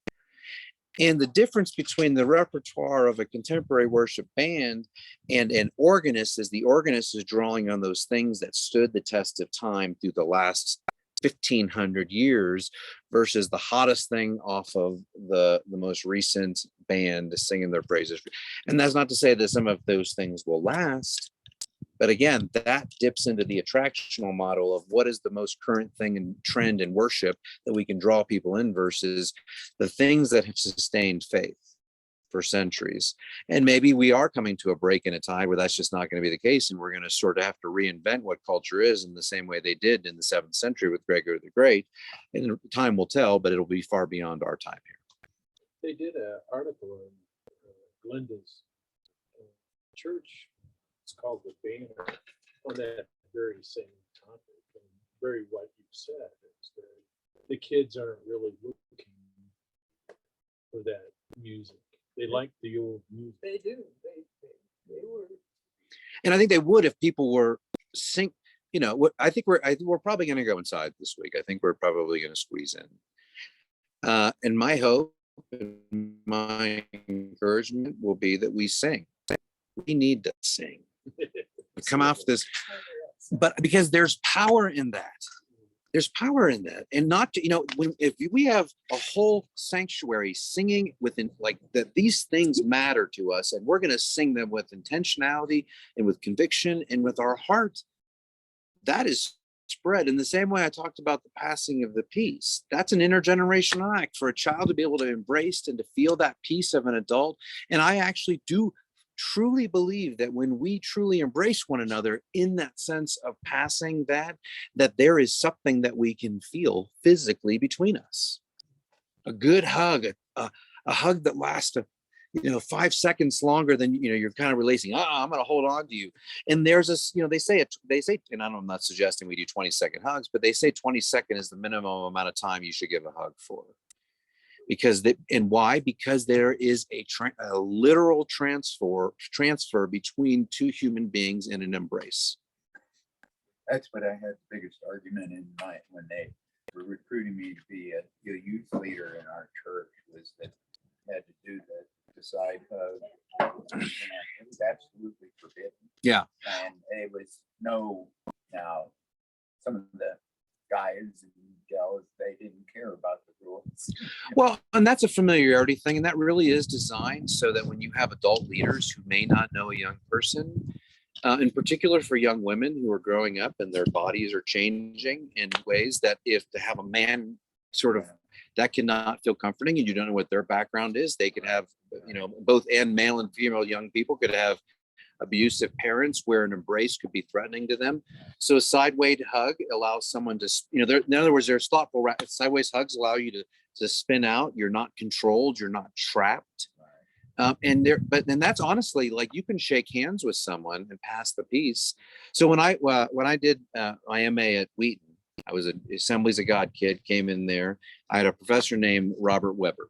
And the difference between the repertoire of a contemporary worship band and an organist is the organist is drawing on those things that stood the test of time through the last 1,500 years versus the hottest thing off of the most recent band singing their praises. And that's not to say that some of those things will last, But again, that dips into the attractional model of what is the most current thing and trend in worship that we can draw people in versus the things that have sustained faith for centuries. And maybe we are coming to a break in a tide where that's just not going to be the case. And we're going to sort of have to reinvent what culture is in the same way they did in the 7th century with Gregory the Great. And time will tell, but it'll be far beyond our time here. They did an article in Glenda's church. It's called The Banner, on that very same topic, and very what you said is that the kids aren't really looking for that music. They like the old music. They do. They were. And I think they would if people were what I think we're probably going to go inside this week. I think we're probably going to squeeze in. And my hope and my encouragement will be that we sing. We need to sing. Come off this, but because there's power in that. There's power in that. And not to, if we have a whole sanctuary singing within like that, these things matter to us, and we're going to sing them with intentionality and with conviction and with our heart. That is spread in the same way I talked about the passing of the peace. That's an intergenerational act for a child to be able to embrace and to feel that peace of an adult. And I actually do truly believe that when we truly embrace one another in that sense of passing that there is something that we can feel physically between us. A good hug, a hug that lasts 5 seconds longer than you're kind of releasing. I'm going to hold on to you. And there's this, they say, and I'm not suggesting we do 20-second hugs, but they say 20-second is the minimum amount of time you should give a hug for. Why? Because there is a literal transfer between two human beings in an embrace. That's what I had the biggest argument in when they were recruiting me to be a youth leader in our church, was that I had to do the side hug. And it was absolutely forbidden. Yeah. And it was now some of the guys and gals, they didn't care about the rules. Well, and that's a familiarity thing, and that really is designed so that when you have adult leaders who may not know a young person, in particular for young women who are growing up and their bodies are changing in ways that if to have a man sort of that cannot feel comforting, and you don't know what their background is, they could have, both and male and female young people could have abusive parents where an embrace could be threatening to them. So a sideways hug allows someone to, in other words, there's thoughtful, sideways hugs allow you to spin out. You're not controlled. You're not trapped. And that's honestly, like, you can shake hands with someone and pass the peace. So when I did my MA at Wheaton, I was an Assemblies of God kid, came in there. I had a professor named Robert Weber.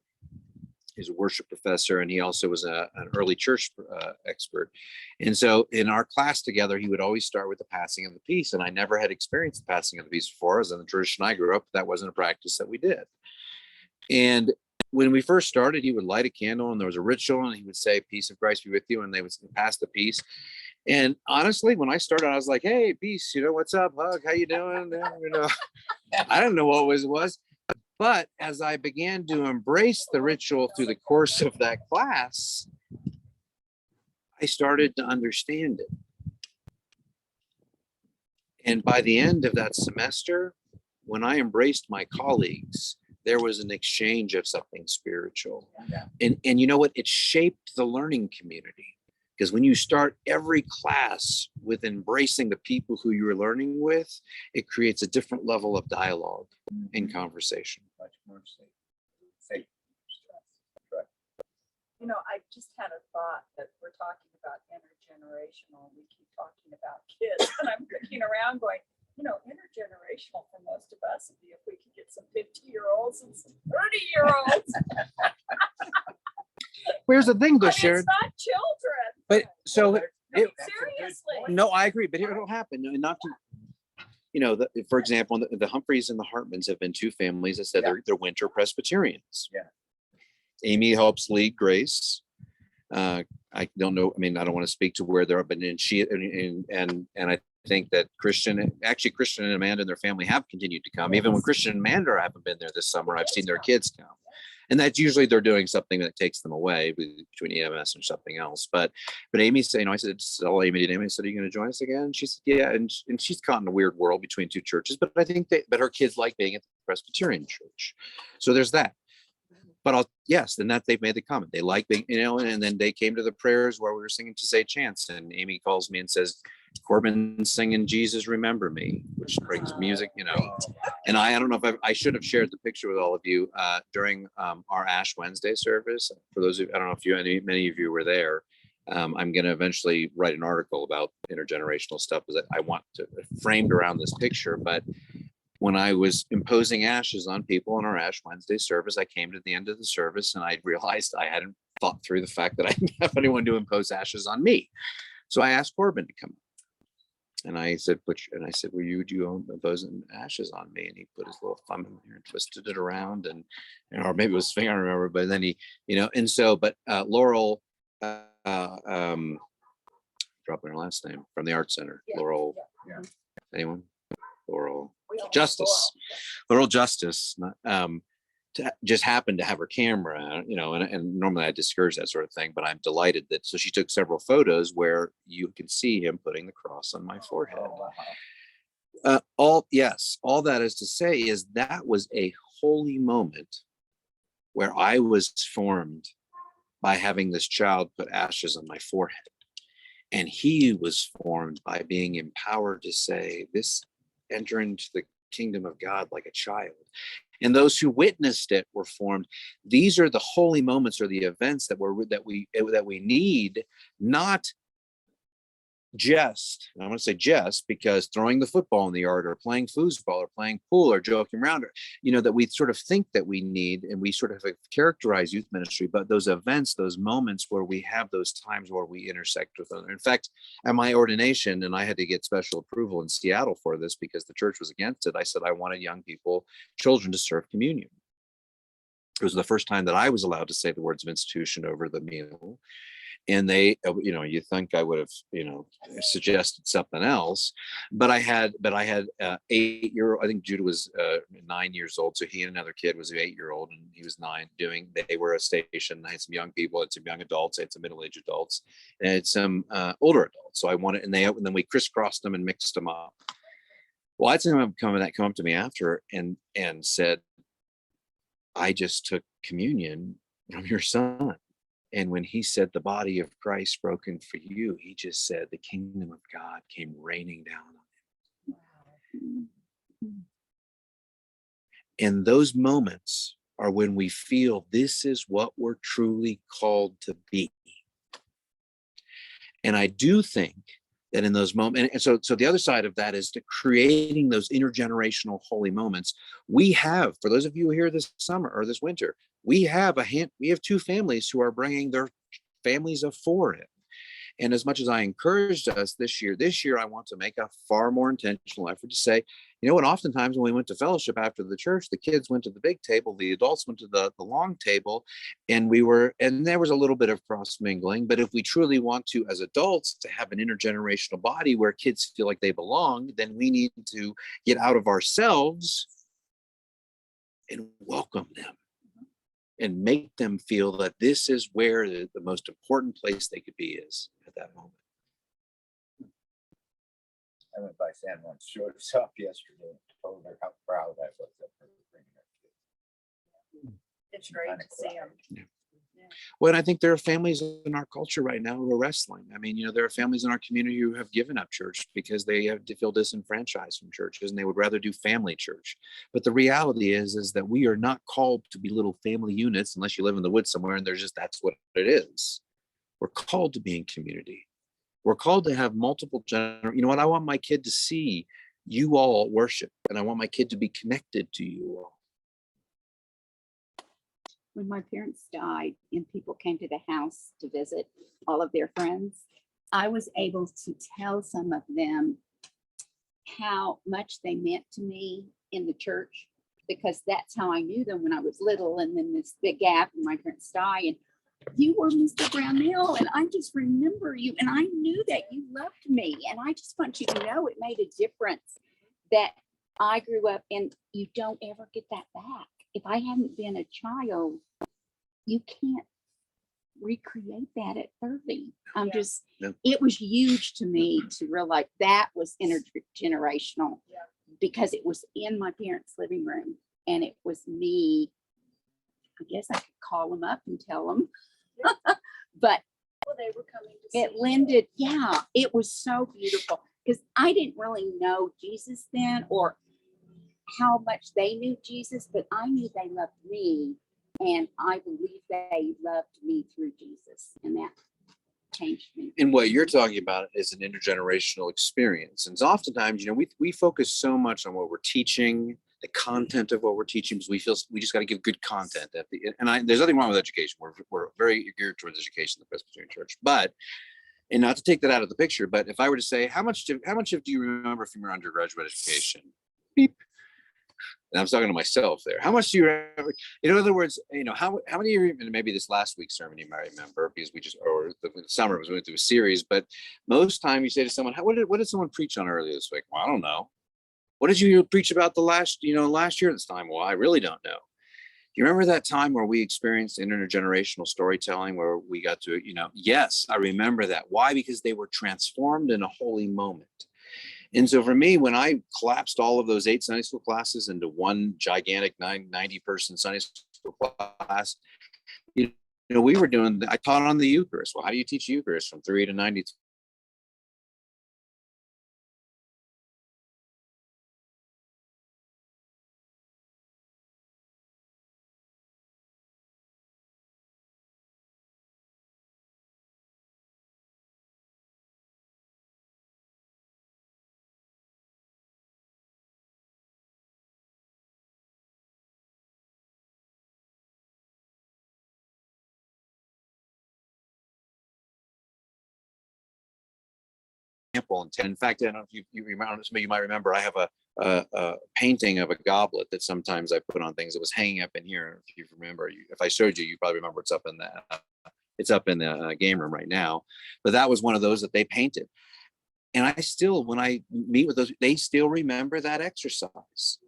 He's a worship professor, and he also was an early church expert. And so in our class together, he would always start with the passing of the peace. And I never had experienced the passing of the peace before. As in the tradition I grew up, that wasn't a practice that we did. And when we first started, he would light a candle, and there was a ritual, and he would say, "Peace of Christ be with you," and they would pass the peace. And honestly, when I started, I was like, "Hey, peace, what's up, hug, how you doing?" I didn't know what it was. But as I began to embrace the ritual through the course of that class, I started to understand it. And by the end of that semester, when I embraced my colleagues, there was an exchange of something spiritual. And you know what? It shaped the learning community. Because when you start every class with embracing the people who you're learning with, it creates a different level of dialogue and conversation. Much more safe. I just had a thought that we're talking about intergenerational, and we keep talking about kids, and I'm looking around going, intergenerational for most of us would be if we could get some 50-year-olds and some 30-year-olds. Where's the thing, though, It's Sharon? not children. But so Seriously. no, I agree, but it'll happen. Not to, for example, the Humphreys and the Hartmans have been two families that said they're winter Presbyterians. Yeah. Amy helps lead Grace. I don't know. I mean, I don't want to speak to where they're, but and I think that Christian and Amanda and their family have continued to come. Even when Christian and Amanda haven't been there this summer, I've seen their kids come. And that's usually they're doing something that takes them away between EMS and something else. But Amy said, I said, tell Amy, I said, are you going to join us again? She said, yeah. And she's caught in a weird world between two churches, but I think but her kids like being at the Presbyterian church. So there's that. But then that they've made the comment. They like being, and then they came to the prayers where we were singing To Say Chants. And Amy calls me and says, Corbin singing Jesus Remember Me, which brings music, and I don't know if I should have shared the picture with all of you during our Ash Wednesday service. For those of you, I don't know if many of you were there. I'm going to eventually write an article about intergenerational stuff that I want to framed around this picture. But when I was imposing ashes on people in our Ash Wednesday service, I came to the end of the service and I realized I hadn't thought through the fact that I didn't have anyone to impose ashes on me. So I asked Corbin to come. And I said, well, would you impose ashes on me? And he put his little thumb in there and twisted it around, or maybe it was his finger, I don't remember. But then he, and so, but Laurel, dropping her last name from the Art Center, yeah. Laurel, yeah. Anyone? Laurel Justice, just happened to have her camera, and normally I discourage that sort of thing, but I'm delighted that, so she took several photos where you can see him putting the cross on my forehead. All that is to say is that was a holy moment where I was formed by having this child put ashes on my forehead. And he was formed by being empowered to say, this, enter into the kingdom of God like a child. And those who witnessed it were formed. These are the holy moments or the events that we need, not just, I want to say just, because throwing the football in the yard or playing foosball or playing pool or joking around, that we sort of think that we need, and we sort of characterize youth ministry, but those events, those moments where we have those times where we intersect with other. In fact, at my ordination, and I had to get special approval in Seattle for this because the church was against it, I said I wanted children to serve communion. It was the first time that I was allowed to say the words of institution over the meal. And they, you think I would have, suggested something else, but I had 8-year-old, I think Judah was 9 years old. So he and another kid was 8-year-old and he was 9 they were a station. I had some young people, I had some young adults, I had some middle-aged adults, and I had some older adults. So I wanted, and then we crisscrossed them and mixed them up. Well, I had someone come up to me after and said, I just took communion from your son. And when he said the body of Christ broken for you, he just said the kingdom of God came raining down on him. And those moments are when we feel this is what we're truly called to be. And I do think that in those moments, and so the other side of that is to creating those intergenerational holy moments. We have, for those of you here this summer or this winter, we have 2 families who are bringing their families of 4 in. And as much as I encouraged us this year, I want to make a far more intentional effort to say, oftentimes when we went to fellowship after the church, the kids went to the big table, the adults went to the long table, and there was a little bit of cross mingling. But if we truly want to, as adults, to have an intergenerational body where kids feel like they belong, then we need to get out of ourselves and welcome them and make them feel that this is where the most important place they could be is at that moment. I went by San Juan's shop yesterday and told her how proud I was of her bringing her kids. It's great to see them. Yeah. Well, and I think there are families in our culture right now who are wrestling. I mean, there are families in our community who have given up church because they have to feel disenfranchised from churches and they would rather do family church. But the reality is that we are not called to be little family units unless you live in the woods somewhere and that's what it is. We're called to be in community. We're called to have multiple generations. I want my kid to see you all worship, and I want my kid to be connected to you all. When my parents died and people came to the house to visit all of their friends, I was able to tell some of them how much they meant to me in the church, because that's how I knew them when I was little. And then this big gap and my parents died, and you were Mr. Brownell, and I just remember you, and I knew that you loved me, and I just want you to know it made a difference that I grew up and you don't ever get that back. If I hadn't been a child, you can't recreate that at 30. I'm Yeah. just, No. it was huge to me to realize that was intergenerational Yeah. because it was in my parents' living room and it was me. I guess I could call them up and tell them, but Well, they were coming to see it you. lended, yeah, it was so beautiful because I didn't really know Jesus then or how much they knew Jesus, but I knew they loved me and I believe they loved me through Jesus, and that changed me. And what you're talking about is an intergenerational experience. And oftentimes, we focus so much on what we're teaching, the content of what we're teaching, because we feel we just got to give good content at the end. And there's nothing wrong with education. We're very geared towards education in the Presbyterian Church. But, and not to take that out of the picture, but if I were to say, how much do you remember from your undergraduate education? Beep. And I was talking to myself there. How much do you remember? In other words, how many of you, and maybe this last week's sermon you might remember because or the summer was went through a series, but most time you say to someone, what did someone preach on earlier this week? Well, I don't know. What did you preach about last year this time? Well, I really don't know. Do you remember that time where we experienced intergenerational storytelling where we got to, yes, I remember that. Why? Because they were transformed in a holy moment. And so for me, when I collapsed all of those 8 Sunday school classes into one gigantic 90-person Sunday school class, we were I taught on the Eucharist. Well, how do you teach Eucharist from 3 to 90? And in fact, I don't know if you remember, you might remember, I have a painting of a goblet that sometimes I put on things that was hanging up in here. If you remember, if I showed you, you probably remember it's up in the game room right now. But that was one of those that they painted. And I still, when I meet with those, they still remember that exercise.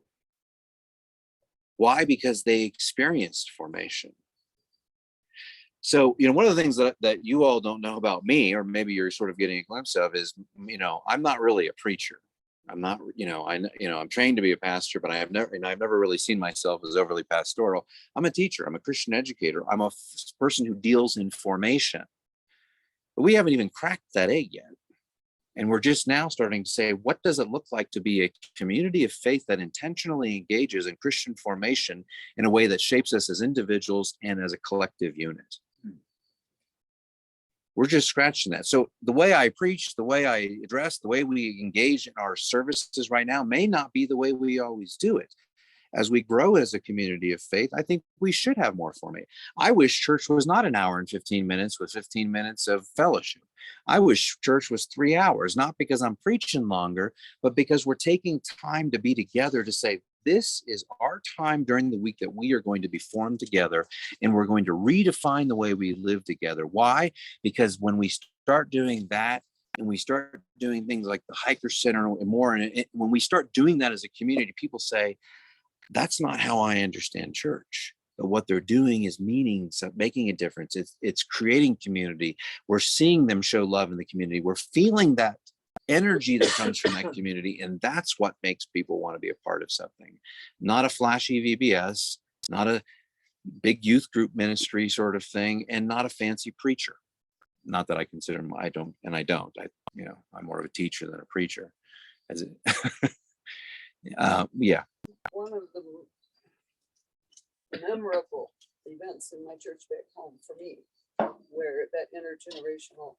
Why? Because they experienced formation. So, one of the things that you all don't know about me, or maybe you're sort of getting a glimpse of, is, I'm not really a preacher. I'm not, I'm trained to be a pastor, but I've never really seen myself as overly pastoral. I'm a teacher. I'm a Christian educator. I'm a person who deals in formation. But we haven't even cracked that egg yet. And we're just now starting to say, what does it look like to be a community of faith that intentionally engages in Christian formation in a way that shapes us as individuals and as a collective unit? We're just scratching that. So the way I preach, the way I address, the way we engage in our services right now may not be the way we always do it. As we grow as a community of faith, I think we should have more formation. I wish church was not an hour and 15 minutes with 15 minutes of fellowship. I wish church was 3 hours, not because I'm preaching longer, but because we're taking time to be together to say, this is our time during the week that we are going to be formed together, and we're going to redefine the way we live together. Why? Because when we start doing that, and we start doing things like the Hiker Center and more, and when we start doing that as a community, people say, that's not how I understand church. But what they're doing is making a difference. It's creating community. We're seeing them show love in the community. We're feeling that energy that comes from that community. And that's what makes people want to be a part of something. Not a flashy VBS, not a big youth group ministry sort of thing, and not a fancy preacher. Not that I consider I don't. I'm more of a teacher than a preacher. Yeah. One of the memorable events in my church back home for me, where that intergenerational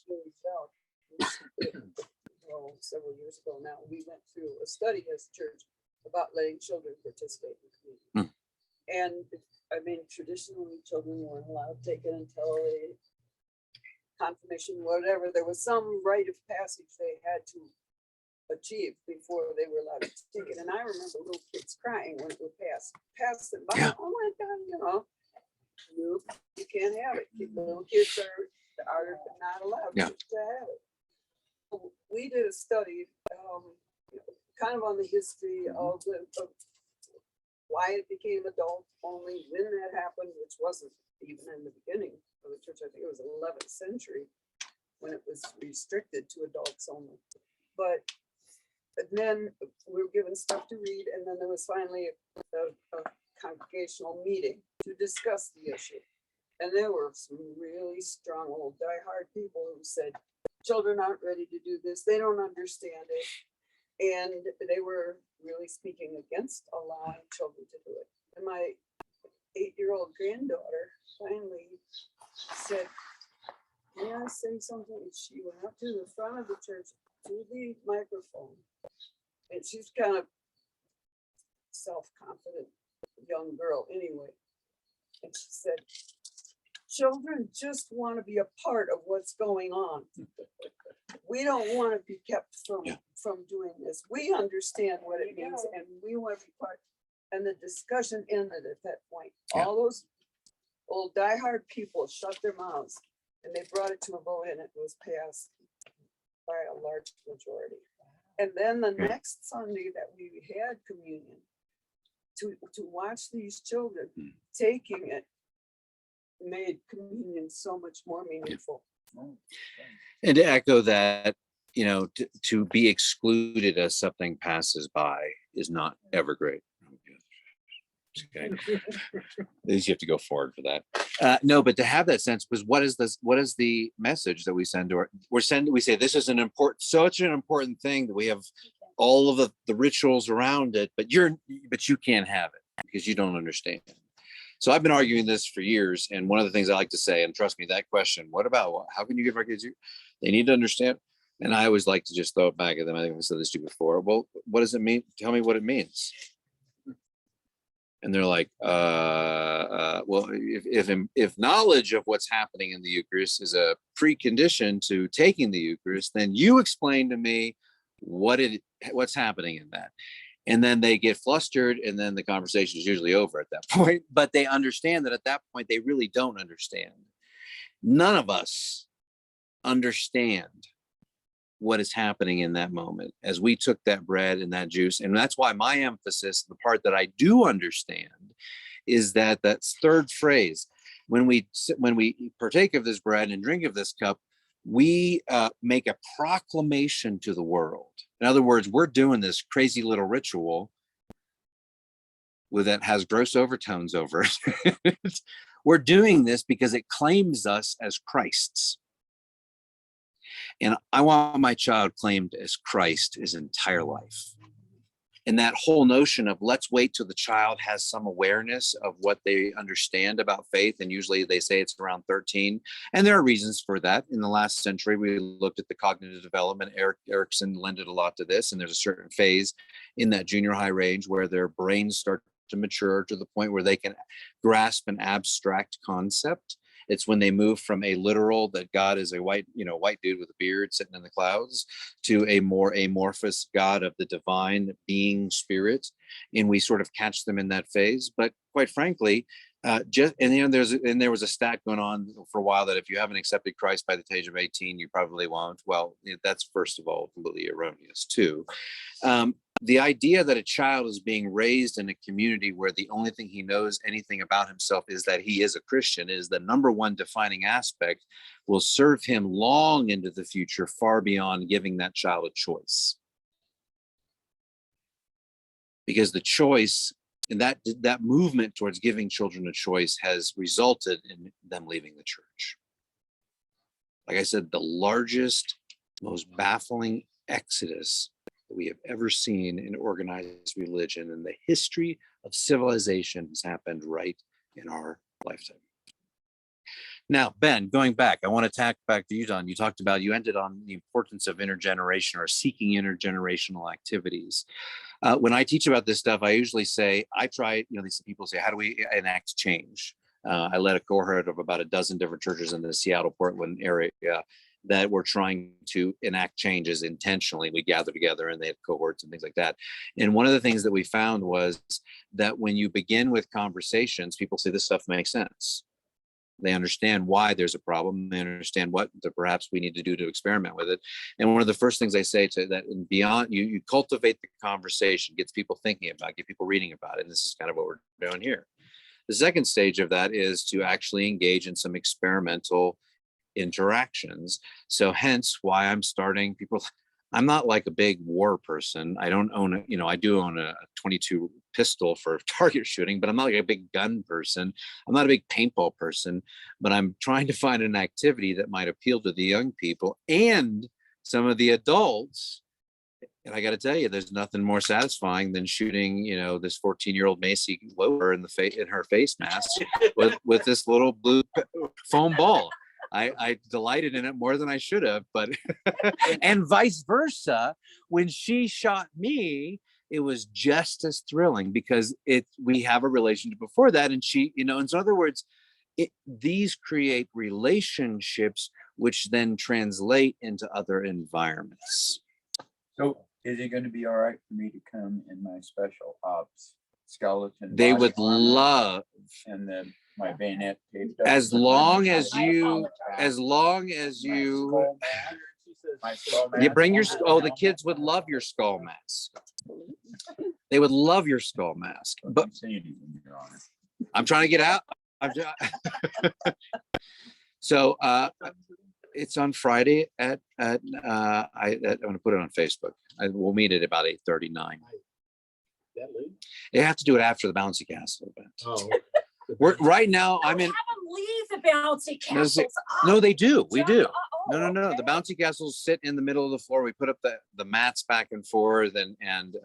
really felt, several years ago now, we went through a study as a church about letting children participate in the community. And traditionally children weren't allowed to take it until a confirmation, whatever. There was some rite of passage they had to achieve before they were allowed to take it. And I remember little kids crying when it would pass them by. Yeah. Oh my God, you can't have it. Little kids are not allowed Yeah. to have it. we did a study, kind of on the history of why it became adult only, when that happened, which wasn't even in the beginning of the church. I think it was 11th century when it was restricted to adults only. But then we were given stuff to read, and then there was finally a congregational meeting to discuss the issue. And there were some really strong old diehard people who said, children aren't ready to do this. They don't understand it. And they were really speaking against allowing children to do it. And my 8-year-old granddaughter finally said, may I say something? And she went up to the front of the church to the microphone. And she's kind of self-confident young girl anyway. And she said, children just want to be a part of what's going on. We don't want to be kept from doing this. We understand what it means and we want to be part. And the discussion ended at that point. Yeah. All those old diehard people shut their mouths and they brought it to a vote and it was passed by a large majority. And then the next Sunday that we had communion, to watch these children taking it made communion so much more meaningful. And to echo that, you know, to be excluded as something passes by is not ever great. Okay. At least you have to go forward for that. No, but to have that sense, because what is this? What is the message that we send to our? We say this is such an important thing that we have all of the rituals around it, but you can't have it because you don't understand. So I've been arguing this for years, and one of the things I like to say, and trust me, that question, what about how can you give our kids? They need to understand. And I always like to just throw it back at them. I think I've said this to you before. Well, what does it mean? Tell me what it means. And they're like, well, if knowledge of what's happening in the Eucharist is a precondition to taking the Eucharist, then you explain to me what's happening in that. And then they get flustered, and then the conversation is usually over at that point. But they understand that at that point, they really don't understand. None of us understand what is happening in that moment as we took that bread and that juice. And that's why my emphasis, the part that I do understand, is that third phrase, when we partake of this bread and drink of this cup, we make a proclamation to the world. In other words, we're doing this crazy little ritual that has gross overtones over it. We're doing this because it claims us as Christ's. And I want my child claimed as Christ his entire life. And that whole notion of let's wait till the child has some awareness of what they understand about faith. And usually they say it's around 13. And there are reasons for that. In the last century, we looked at the cognitive development. Erickson lended a lot to this. And there's a certain phase in that junior high range where their brains start to mature to the point where they can grasp an abstract concept. It's when they move from a literal that God is a white dude with a beard sitting in the clouds to a more amorphous God of the divine being spirit. And we sort of catch them in that phase. But quite frankly, there was a stat going on for a while that if you haven't accepted Christ by the age of 18, you probably won't. Well, that's first of all completely erroneous too. The idea that a child is being raised in a community where the only thing he knows anything about himself is that he is a Christian is the number one defining aspect, will serve him long into the future, far beyond giving that child a choice. Because the choice and that movement towards giving children a choice has resulted in them leaving the church. Like I said, the largest, most baffling exodus that we have ever seen in organized religion in the history of civilization has happened right in our lifetime. Now, Ben, going back, I want to tack back to you, Don. You ended on the importance of intergeneration or seeking intergenerational activities. When I teach about this stuff, I usually say, these people say, how do we enact change? I led a cohort of about a dozen different churches in the Seattle, Portland area that were trying to enact changes intentionally. We gathered together and they had cohorts and things like that. And one of the things that we found was that when you begin with conversations, people say this stuff makes sense. They understand why there's a problem. They understand what perhaps we need to do to experiment with it. And one of the first things I say to that, and beyond, you cultivate the conversation, gets people thinking about it, get people reading about it. And this is kind of what we're doing here. The second stage of that is to actually engage in some experimental interactions. So hence why I'm starting people. I'm not like a big war person. I don't own a, I do own a 22 pistol for target shooting, but I'm not like a big gun person. I'm not a big paintball person, but I'm trying to find an activity that might appeal to the young people and some of the adults. And I got to tell you, there's nothing more satisfying than shooting, this 14-year-old Macy Lower in the face, in her face mask with this little blue foam ball. I delighted in it more than I should have, but and vice versa. When she shot me, it was just as thrilling because we have a relationship before that, and she, in other words, these create relationships which then translate into other environments. So is it going to be all right for me to come in my special ops skeleton? They body would armor love, and then my bayonet taped up as to the long front as of my you, skull mask, my skull you mask, bring your, and the helmet. kids would love your skull mask. They would love your skull mask, Don't but say anything, Your Honor. I'm trying to get out. So it's on Friday I'm going to put it on Facebook. We'll meet at about 8:39. That late? You have to do it after the bouncy castle event. Oh. Right now I'm in. Have them leave the bouncy No, castles. No, they do. We do. Oh, No. okay. The bouncy castles sit in the middle of the floor. We put up the mats back and forth, and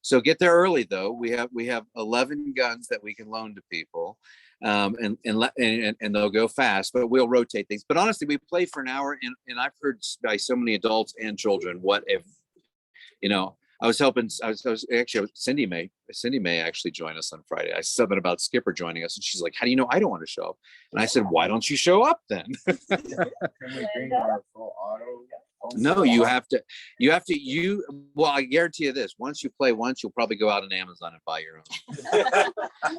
so get there early though. We have 11 guns that we can loan to people, and they'll go fast, but we'll rotate things. But honestly, we play for an hour, and I've heard by so many adults and children, what if, I was actually, Cindy may actually join us on Friday. I said something about Skipper joining us, and she's like, how do you know I don't want to show up? And I said, why don't you show up then? Can we bring our full auto? No, you have to, well, I guarantee you this, once you play once, you'll probably go out on Amazon and buy your own.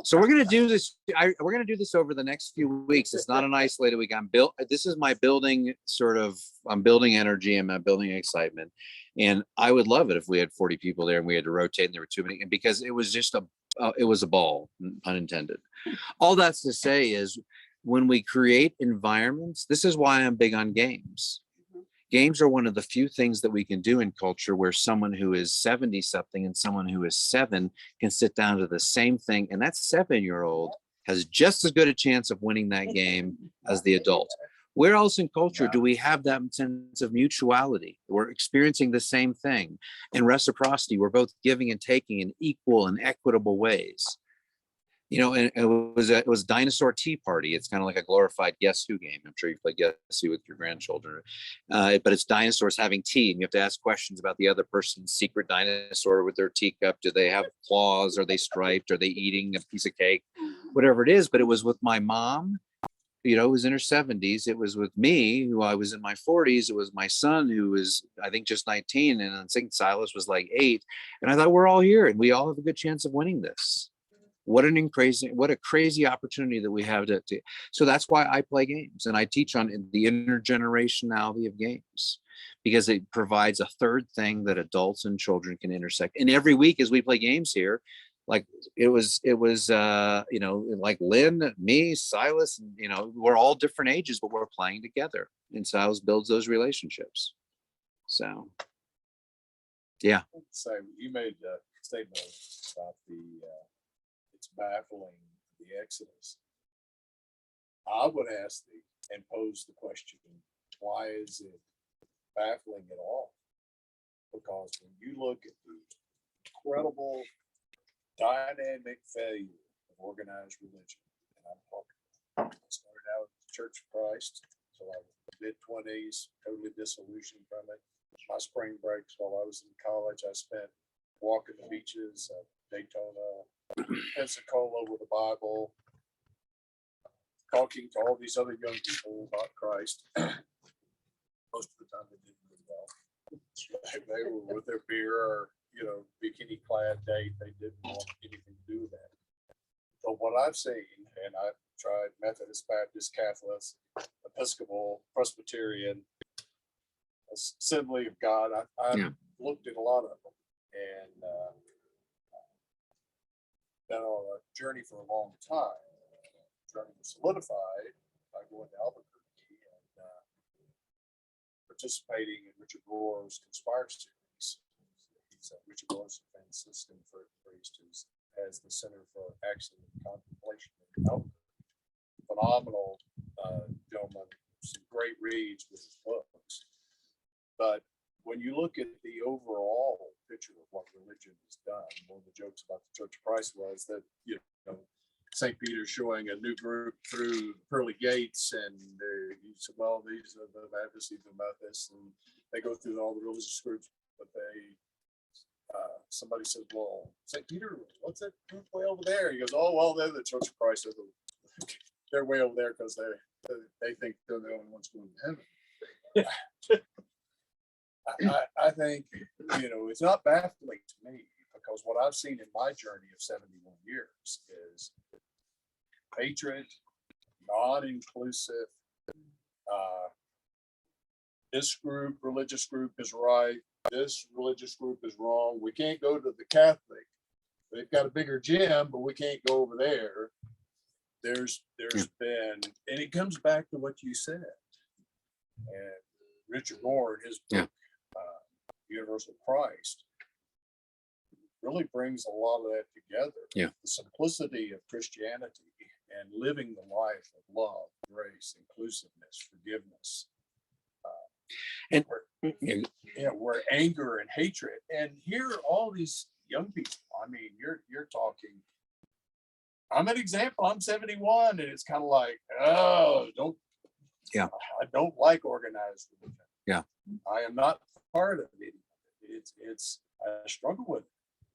So we're going to do this. We're going to do this over the next few weeks. It's not an isolated week. This is my building I'm building energy and I'm building excitement. And I would love it if we had 40 people there and we had to rotate and there were too many, and because it was just it was a ball, pun intended. All that's to say is when we create environments, this is why I'm big on games. Games are one of the few things that we can do in culture where someone who is 70 something and someone who is 7 can sit down to the same thing. And that 7-year-old has just as good a chance of winning that game as the adult. Where else in culture do we have that sense of mutuality? We're experiencing the same thing, and reciprocity. We're both giving and taking in equal and equitable ways. And it was Dinosaur Tea Party. It's kind of like a glorified Guess Who game. I'm sure you play Guess Who with your grandchildren, but it's dinosaurs having tea, and you have to ask questions about the other person's secret dinosaur with their teacup. Do they have claws? Are they striped? Are they eating a piece of cake? Whatever it is. But it was with my mom, who was in her 70s. It was with me, who I was in my 40s. It was my son, who was, I think, just 19, and I think Silas was like 8. And I thought, we're all here, and we all have a good chance of winning this. What a crazy opportunity that we have to. So that's why I play games, and I teach on the intergenerationality of games, because it provides a third thing that adults and children can intersect. And every week as we play games here, like it was like Lynn, me, Silas, and, we're all different ages, but we're playing together, and Silas builds those relationships. So, yeah. So you made a statement about it's baffling the Exodus. I would ask and pose the question, why is it baffling at all? Because when you look at the incredible dynamic failure of organized religion, and I'm talking, I started out at the Church of Christ, so I was mid-20s, totally disillusioned from it. My spring breaks while I was in college, I spent walking the beaches of Daytona, Pensacola with the Bible, talking to all these other young people about Christ. Most of the time they didn't really well. They were with their beer or, bikini clad date. They didn't want anything to do with that. But what I've seen, and I've tried Methodist, Baptist, Catholic, Episcopal, Presbyterian, Assembly of God. I've Yeah. looked at a lot of them, and been on a journey for a long time. Journey was solidified by going to Albuquerque and participating in Richard Rohr's Conspire series. Richard Rohr's a Franciscan priest who has the Center for Action and Contemplation in Albuquerque. Phenomenal gentleman, some great reads with his books. But when you look at the overall picture of what religion has done, one of the jokes about the Church of Christ was that, you know, St. Peter's showing a new group through pearly gates, and he said, well, these are the Baptists, these are the Methodists, and they go through all the religious groups, but somebody said, well, St. Peter, what's that group way over there? He goes, oh, well, they're the Church of Christ. They're way over there because they think they're the only ones going to heaven. I think, it's not baffling to me, because what I've seen in my journey of 71 years is hatred, non-inclusive. This religious group is right. This religious group is wrong. We can't go to the Catholic. They've got a bigger gym, but we can't go over there. There's been, and it comes back to what you said. And Richard Rohr, his book, Universal Christ, really brings a lot of that together. Yeah. The simplicity of Christianity and living the life of love, grace, inclusiveness, forgiveness. And where anger and hatred, and here all these young people. I mean, you're talking. I'm an example. I'm 71, and it's kind of like, I don't like organized religion. Yeah. I am not part of it. It's I struggle with it.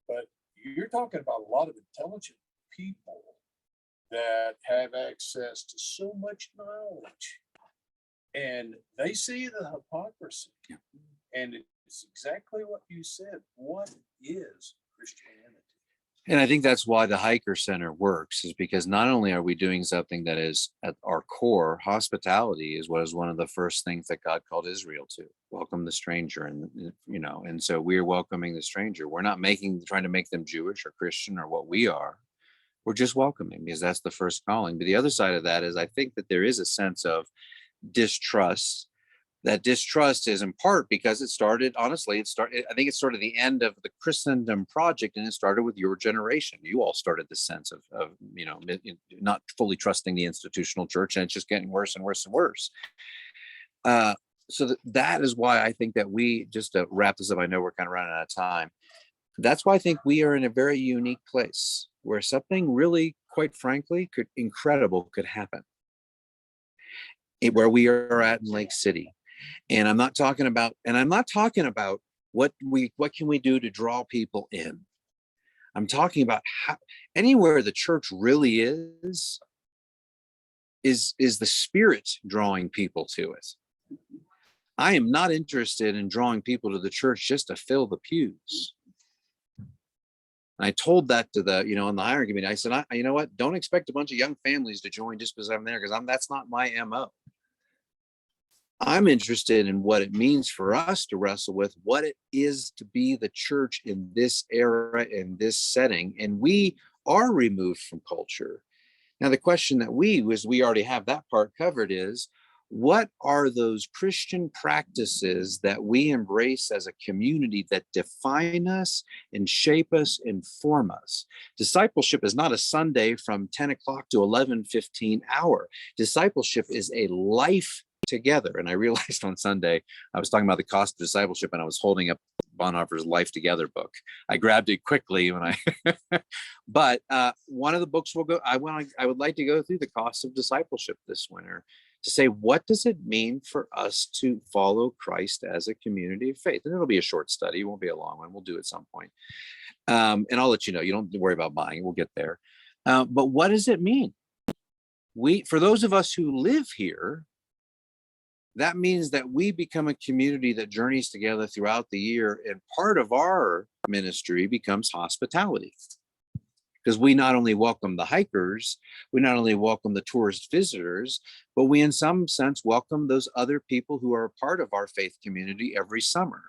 But you're talking about a lot of intelligent people that have access to so much knowledge, and they see the hypocrisy. Yeah. And it's exactly what you said. What is Christianity? And I think that's why the Hiker Center works, is because not only are we doing something that is at our core, hospitality is what is one of the first things that God called Israel to welcome the stranger. And so we're welcoming the stranger. We're not trying to make them Jewish or Christian or what we are. We're just welcoming, because that's the first calling. But the other side of that is, I think that there is a sense of distrust. That distrust is in part because I think it's sort of the end of the Christendom project, and it started with your generation. You all started the sense of not fully trusting the institutional church, and it's just getting worse and worse and worse. So that is why I think that we, just to wrap this up, I know we're kind of running out of time. That's why I think we are in a very unique place where something really, quite frankly, incredible could happen. Where we are at in Lake City. And I'm not talking about what can we do to draw people in. I'm talking about how anywhere the church really is the Spirit drawing people to it. I am not interested in drawing people to the church just to fill the pews. I told that to in the hiring committee. I said, you know what? Don't expect a bunch of young families to join just because I'm there, because that's not my MO. I'm interested in what it means for us to wrestle with what it is to be the church in this era, in this setting. And we are removed from culture. Now, the question that we already have that part covered is, what are those Christian practices that we embrace as a community that define us and shape us and form us? Discipleship is not a Sunday from 10 o'clock to 11:15 hour. Discipleship is a life together. And I realized on Sunday, I was talking about the cost of discipleship, and I was holding up Bonhoeffer's Life Together book. I grabbed it quickly but one of the books I would like to go through the cost of discipleship this winter, to say, what does it mean for us to follow Christ as a community of faith? And it'll be a short study. It won't be a long one. We'll do it at some point. And I'll let you know. You don't worry about buying it. We'll get there. But what does it mean? For those of us who live here, that means that we become a community that journeys together throughout the year. And part of our ministry becomes hospitality. Because we not only welcome the hikers, we not only welcome the tourist visitors, but we in some sense welcome those other people who are a part of our faith community every summer.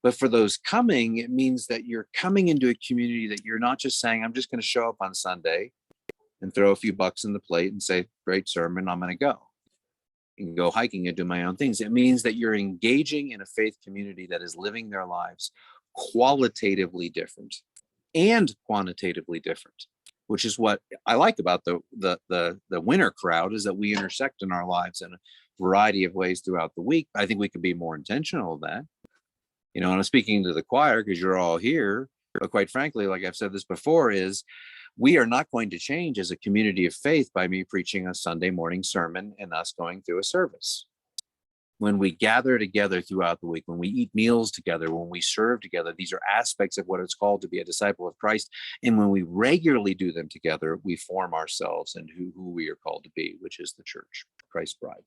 But for those coming, it means that you're coming into a community that you're not just saying, I'm just going to show up on Sunday and throw a few bucks in the plate and say, great sermon, I'm going to go and go hiking and do my own things. It means that you're engaging in a faith community that is living their lives qualitatively different and quantitatively different, which is what I like about the winter crowd, is that we intersect in our lives in a variety of ways throughout the week. I think we could be more intentional of that. And I'm speaking to the choir because you're all here, but quite frankly, like I've said this before, is we are not going to change as a community of faith by me preaching a Sunday morning sermon and us going through a service. When we gather together throughout the week, when we eat meals together, when we serve together, these are aspects of what it's called to be a disciple of Christ. And when we regularly do them together, we form ourselves into who we are called to be, which is the church, Christ's bride.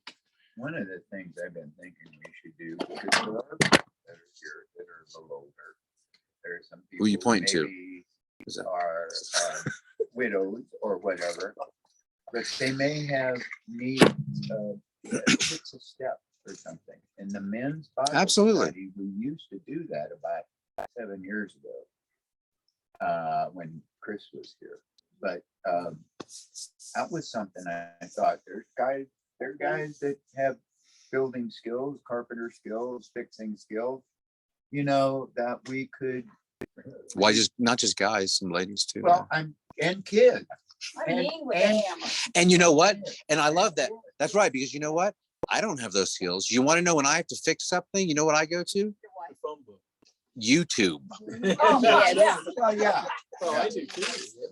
One of the things I've been thinking we should do, because there are people that are here that are a little older. There are some people Who you point to? maybe are widows or whatever, but they may have need takes a step or something. In the men's Bible Absolutely. study, we used to do that about 7 years ago when Chris was here. But that was something I thought there are guys that have building skills, carpenter skills, fixing skills, that we could. Why just not just guys, some ladies too? Well, and kids. And you know what? And I love that. That's right, because you know what? I don't have those skills. You want to know when I have to fix something? You know what I go to? The phone book. YouTube. Oh, yes. Oh, yeah. Oh, I do too.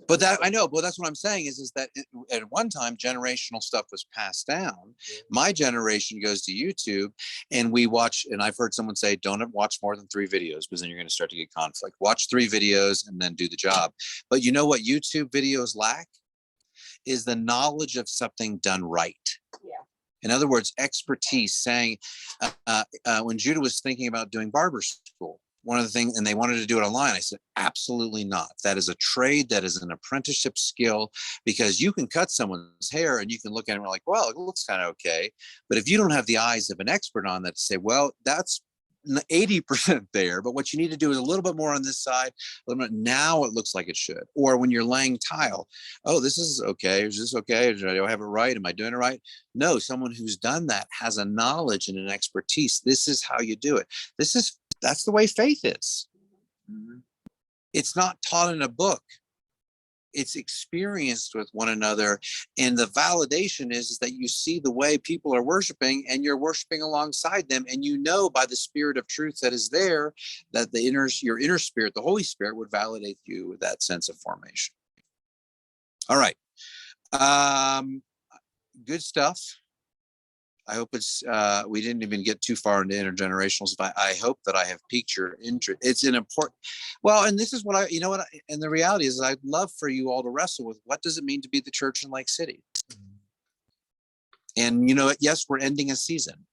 But that I know, but that's what I'm saying is that at one time generational stuff was passed down. My generation goes to YouTube and we watch, and I've heard someone say, don't watch more than 3 videos because then you're going to start to get conflict. Watch 3 videos and then do the job. But you know what YouTube videos lack is the knowledge of something done right. Yeah. In other words, expertise. Saying when Judah was thinking about doing barber school, one of the things, and they wanted to do it online, I said, absolutely not. That is a trade, that is an apprenticeship skill, because you can cut someone's hair and you can look at it and we're like, well, it looks kind of okay. But if you don't have the eyes of an expert on that to say, well, that's 80% there, but what you need to do is a little bit more on this side. Now it looks like it should. Or when you're laying tile, oh, this is okay. Is this okay? Do I have it right? Am I doing it right? No, someone who's done that has a knowledge and an expertise. This is how you do it. That's the way faith is. Mm-hmm. It's not taught in a book. It's experienced with one another. And the validation is that you see the way people are worshiping and you're worshiping alongside them. And you know by the spirit of truth that is there that your inner spirit, the Holy Spirit, would validate you with that sense of formation. All right. Good stuff. I hope we didn't even get too far into intergenerationals. But I hope that I have piqued your interest. It's an important, and this is what and the reality is I'd love for you all to wrestle with, what does it mean to be the church in Lake City? And yes, we're ending a season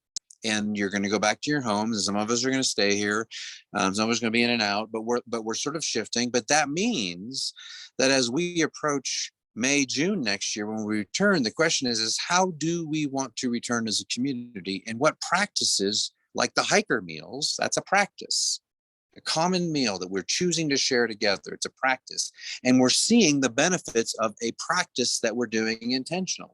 and you're going to go back to your homes, and some of us are going to stay here. Some of us are going to be in and out, but we're sort of shifting. But that means that as we approach May, June next year, when we return, the question is how do we want to return as a community, and what practices, like the hiker meals, that's a practice, a common meal that we're choosing to share together. It's a practice, and we're seeing the benefits of a practice that we're doing intentionally.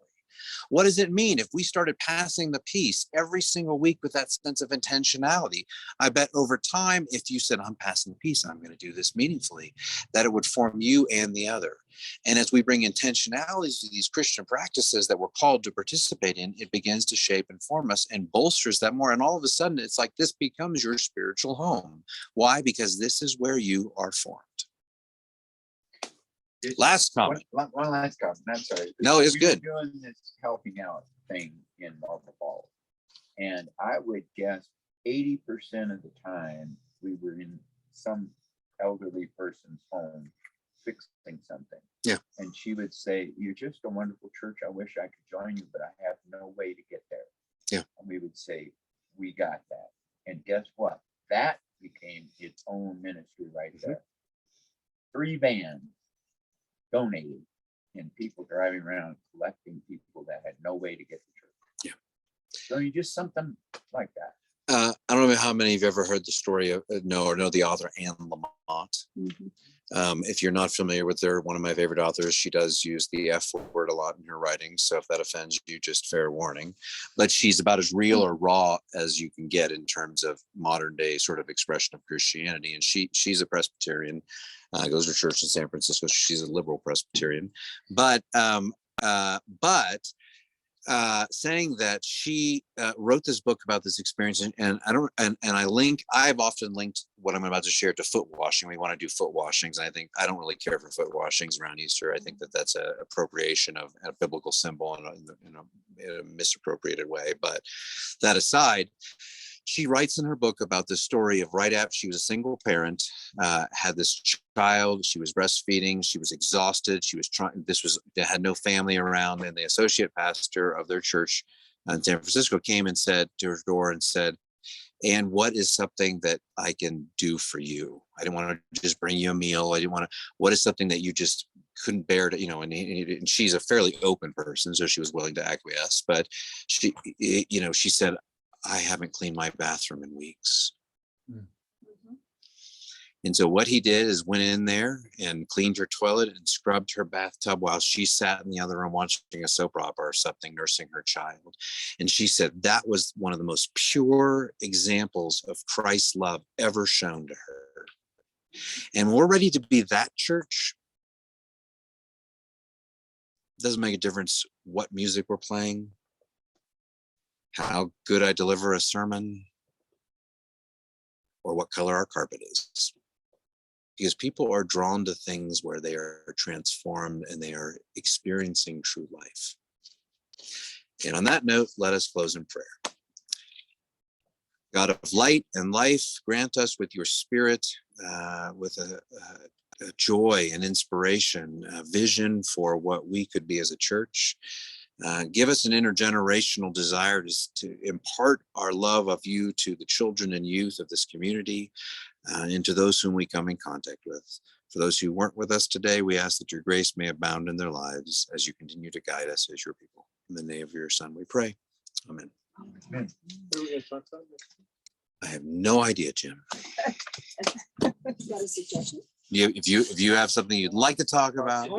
What does it mean if we started passing the peace every single week with that sense of intentionality? I bet over time, if you said, I'm passing the peace, I'm going to do this meaningfully, that it would form you and the other. And as we bring intentionalities to these Christian practices that we're called to participate in, it begins to shape and form us and bolsters that more. And all of a sudden, it's like this becomes your spiritual home. Why? Because this is where you are formed. Last comment. One last comment. I'm sorry. No, it's good. We were doing this helping out thing in Marble Falls, and I would guess 80% of the time we were in some elderly person's home fixing something. Yeah. And she would say, "You're just a wonderful church. I wish I could join you, but I have no way to get there." Yeah. And we would say, "We got that." And guess what? That became its own ministry right there. 3 vans donating and people driving around collecting people that had no way to get to church. Yeah. So you just something like that. I don't know how many of you ever heard the story of know the author Anne Lamott. Mhm. If you're not familiar with her, one of my favorite authors, she does use the F word a lot in her writing. So if that offends you, just fair warning. But she's about as real or raw as you can get in terms of modern day sort of expression of Christianity. And she's a Presbyterian, goes to church in San Francisco. She's a liberal Presbyterian, but saying that she wrote this book about this experience, and I've often linked what I'm about to share to foot washing. We want to do foot washings. I think I don't really care for foot washings around Easter. I think that that's an appropriation of a biblical symbol in a misappropriated way. But that aside, she writes in her book about the story of right after she was a single parent, had this child, she was breastfeeding, she was exhausted, they had no family around, and the associate pastor of their church in San Francisco came and said to her door and said, "And what is something that I can do for you? I didn't want to just bring you a meal. I didn't want to, what is something that you just couldn't bear to, and she's a fairly open person, so she was willing to acquiesce, but she said, I haven't cleaned my bathroom in weeks." Mhm. And so what he did is went in there and cleaned her toilet and scrubbed her bathtub while she sat in the other room watching a soap opera or something, nursing her child. And she said that was one of the most pure examples of Christ's love ever shown to her. And we're ready to be that church. Doesn't make a difference what music we're playing, how good I deliver a sermon, or what color our carpet is. Because people are drawn to things where they are transformed and they are experiencing true life. And on that note, let us close in prayer. God of light and life, grant us with your spirit, with a joy and inspiration, a vision for what we could be as a church. Give us an intergenerational desire to impart our love of you to the children and youth of this community, and to those whom we come in contact with. For those who weren't with us today, we ask that your grace may abound in their lives as you continue to guide us as your people. In the name of your Son, we pray. Amen. Amen. What are we gonna talk about next? I have no idea, Jim. Got a suggestion? If you have something you'd like to talk about.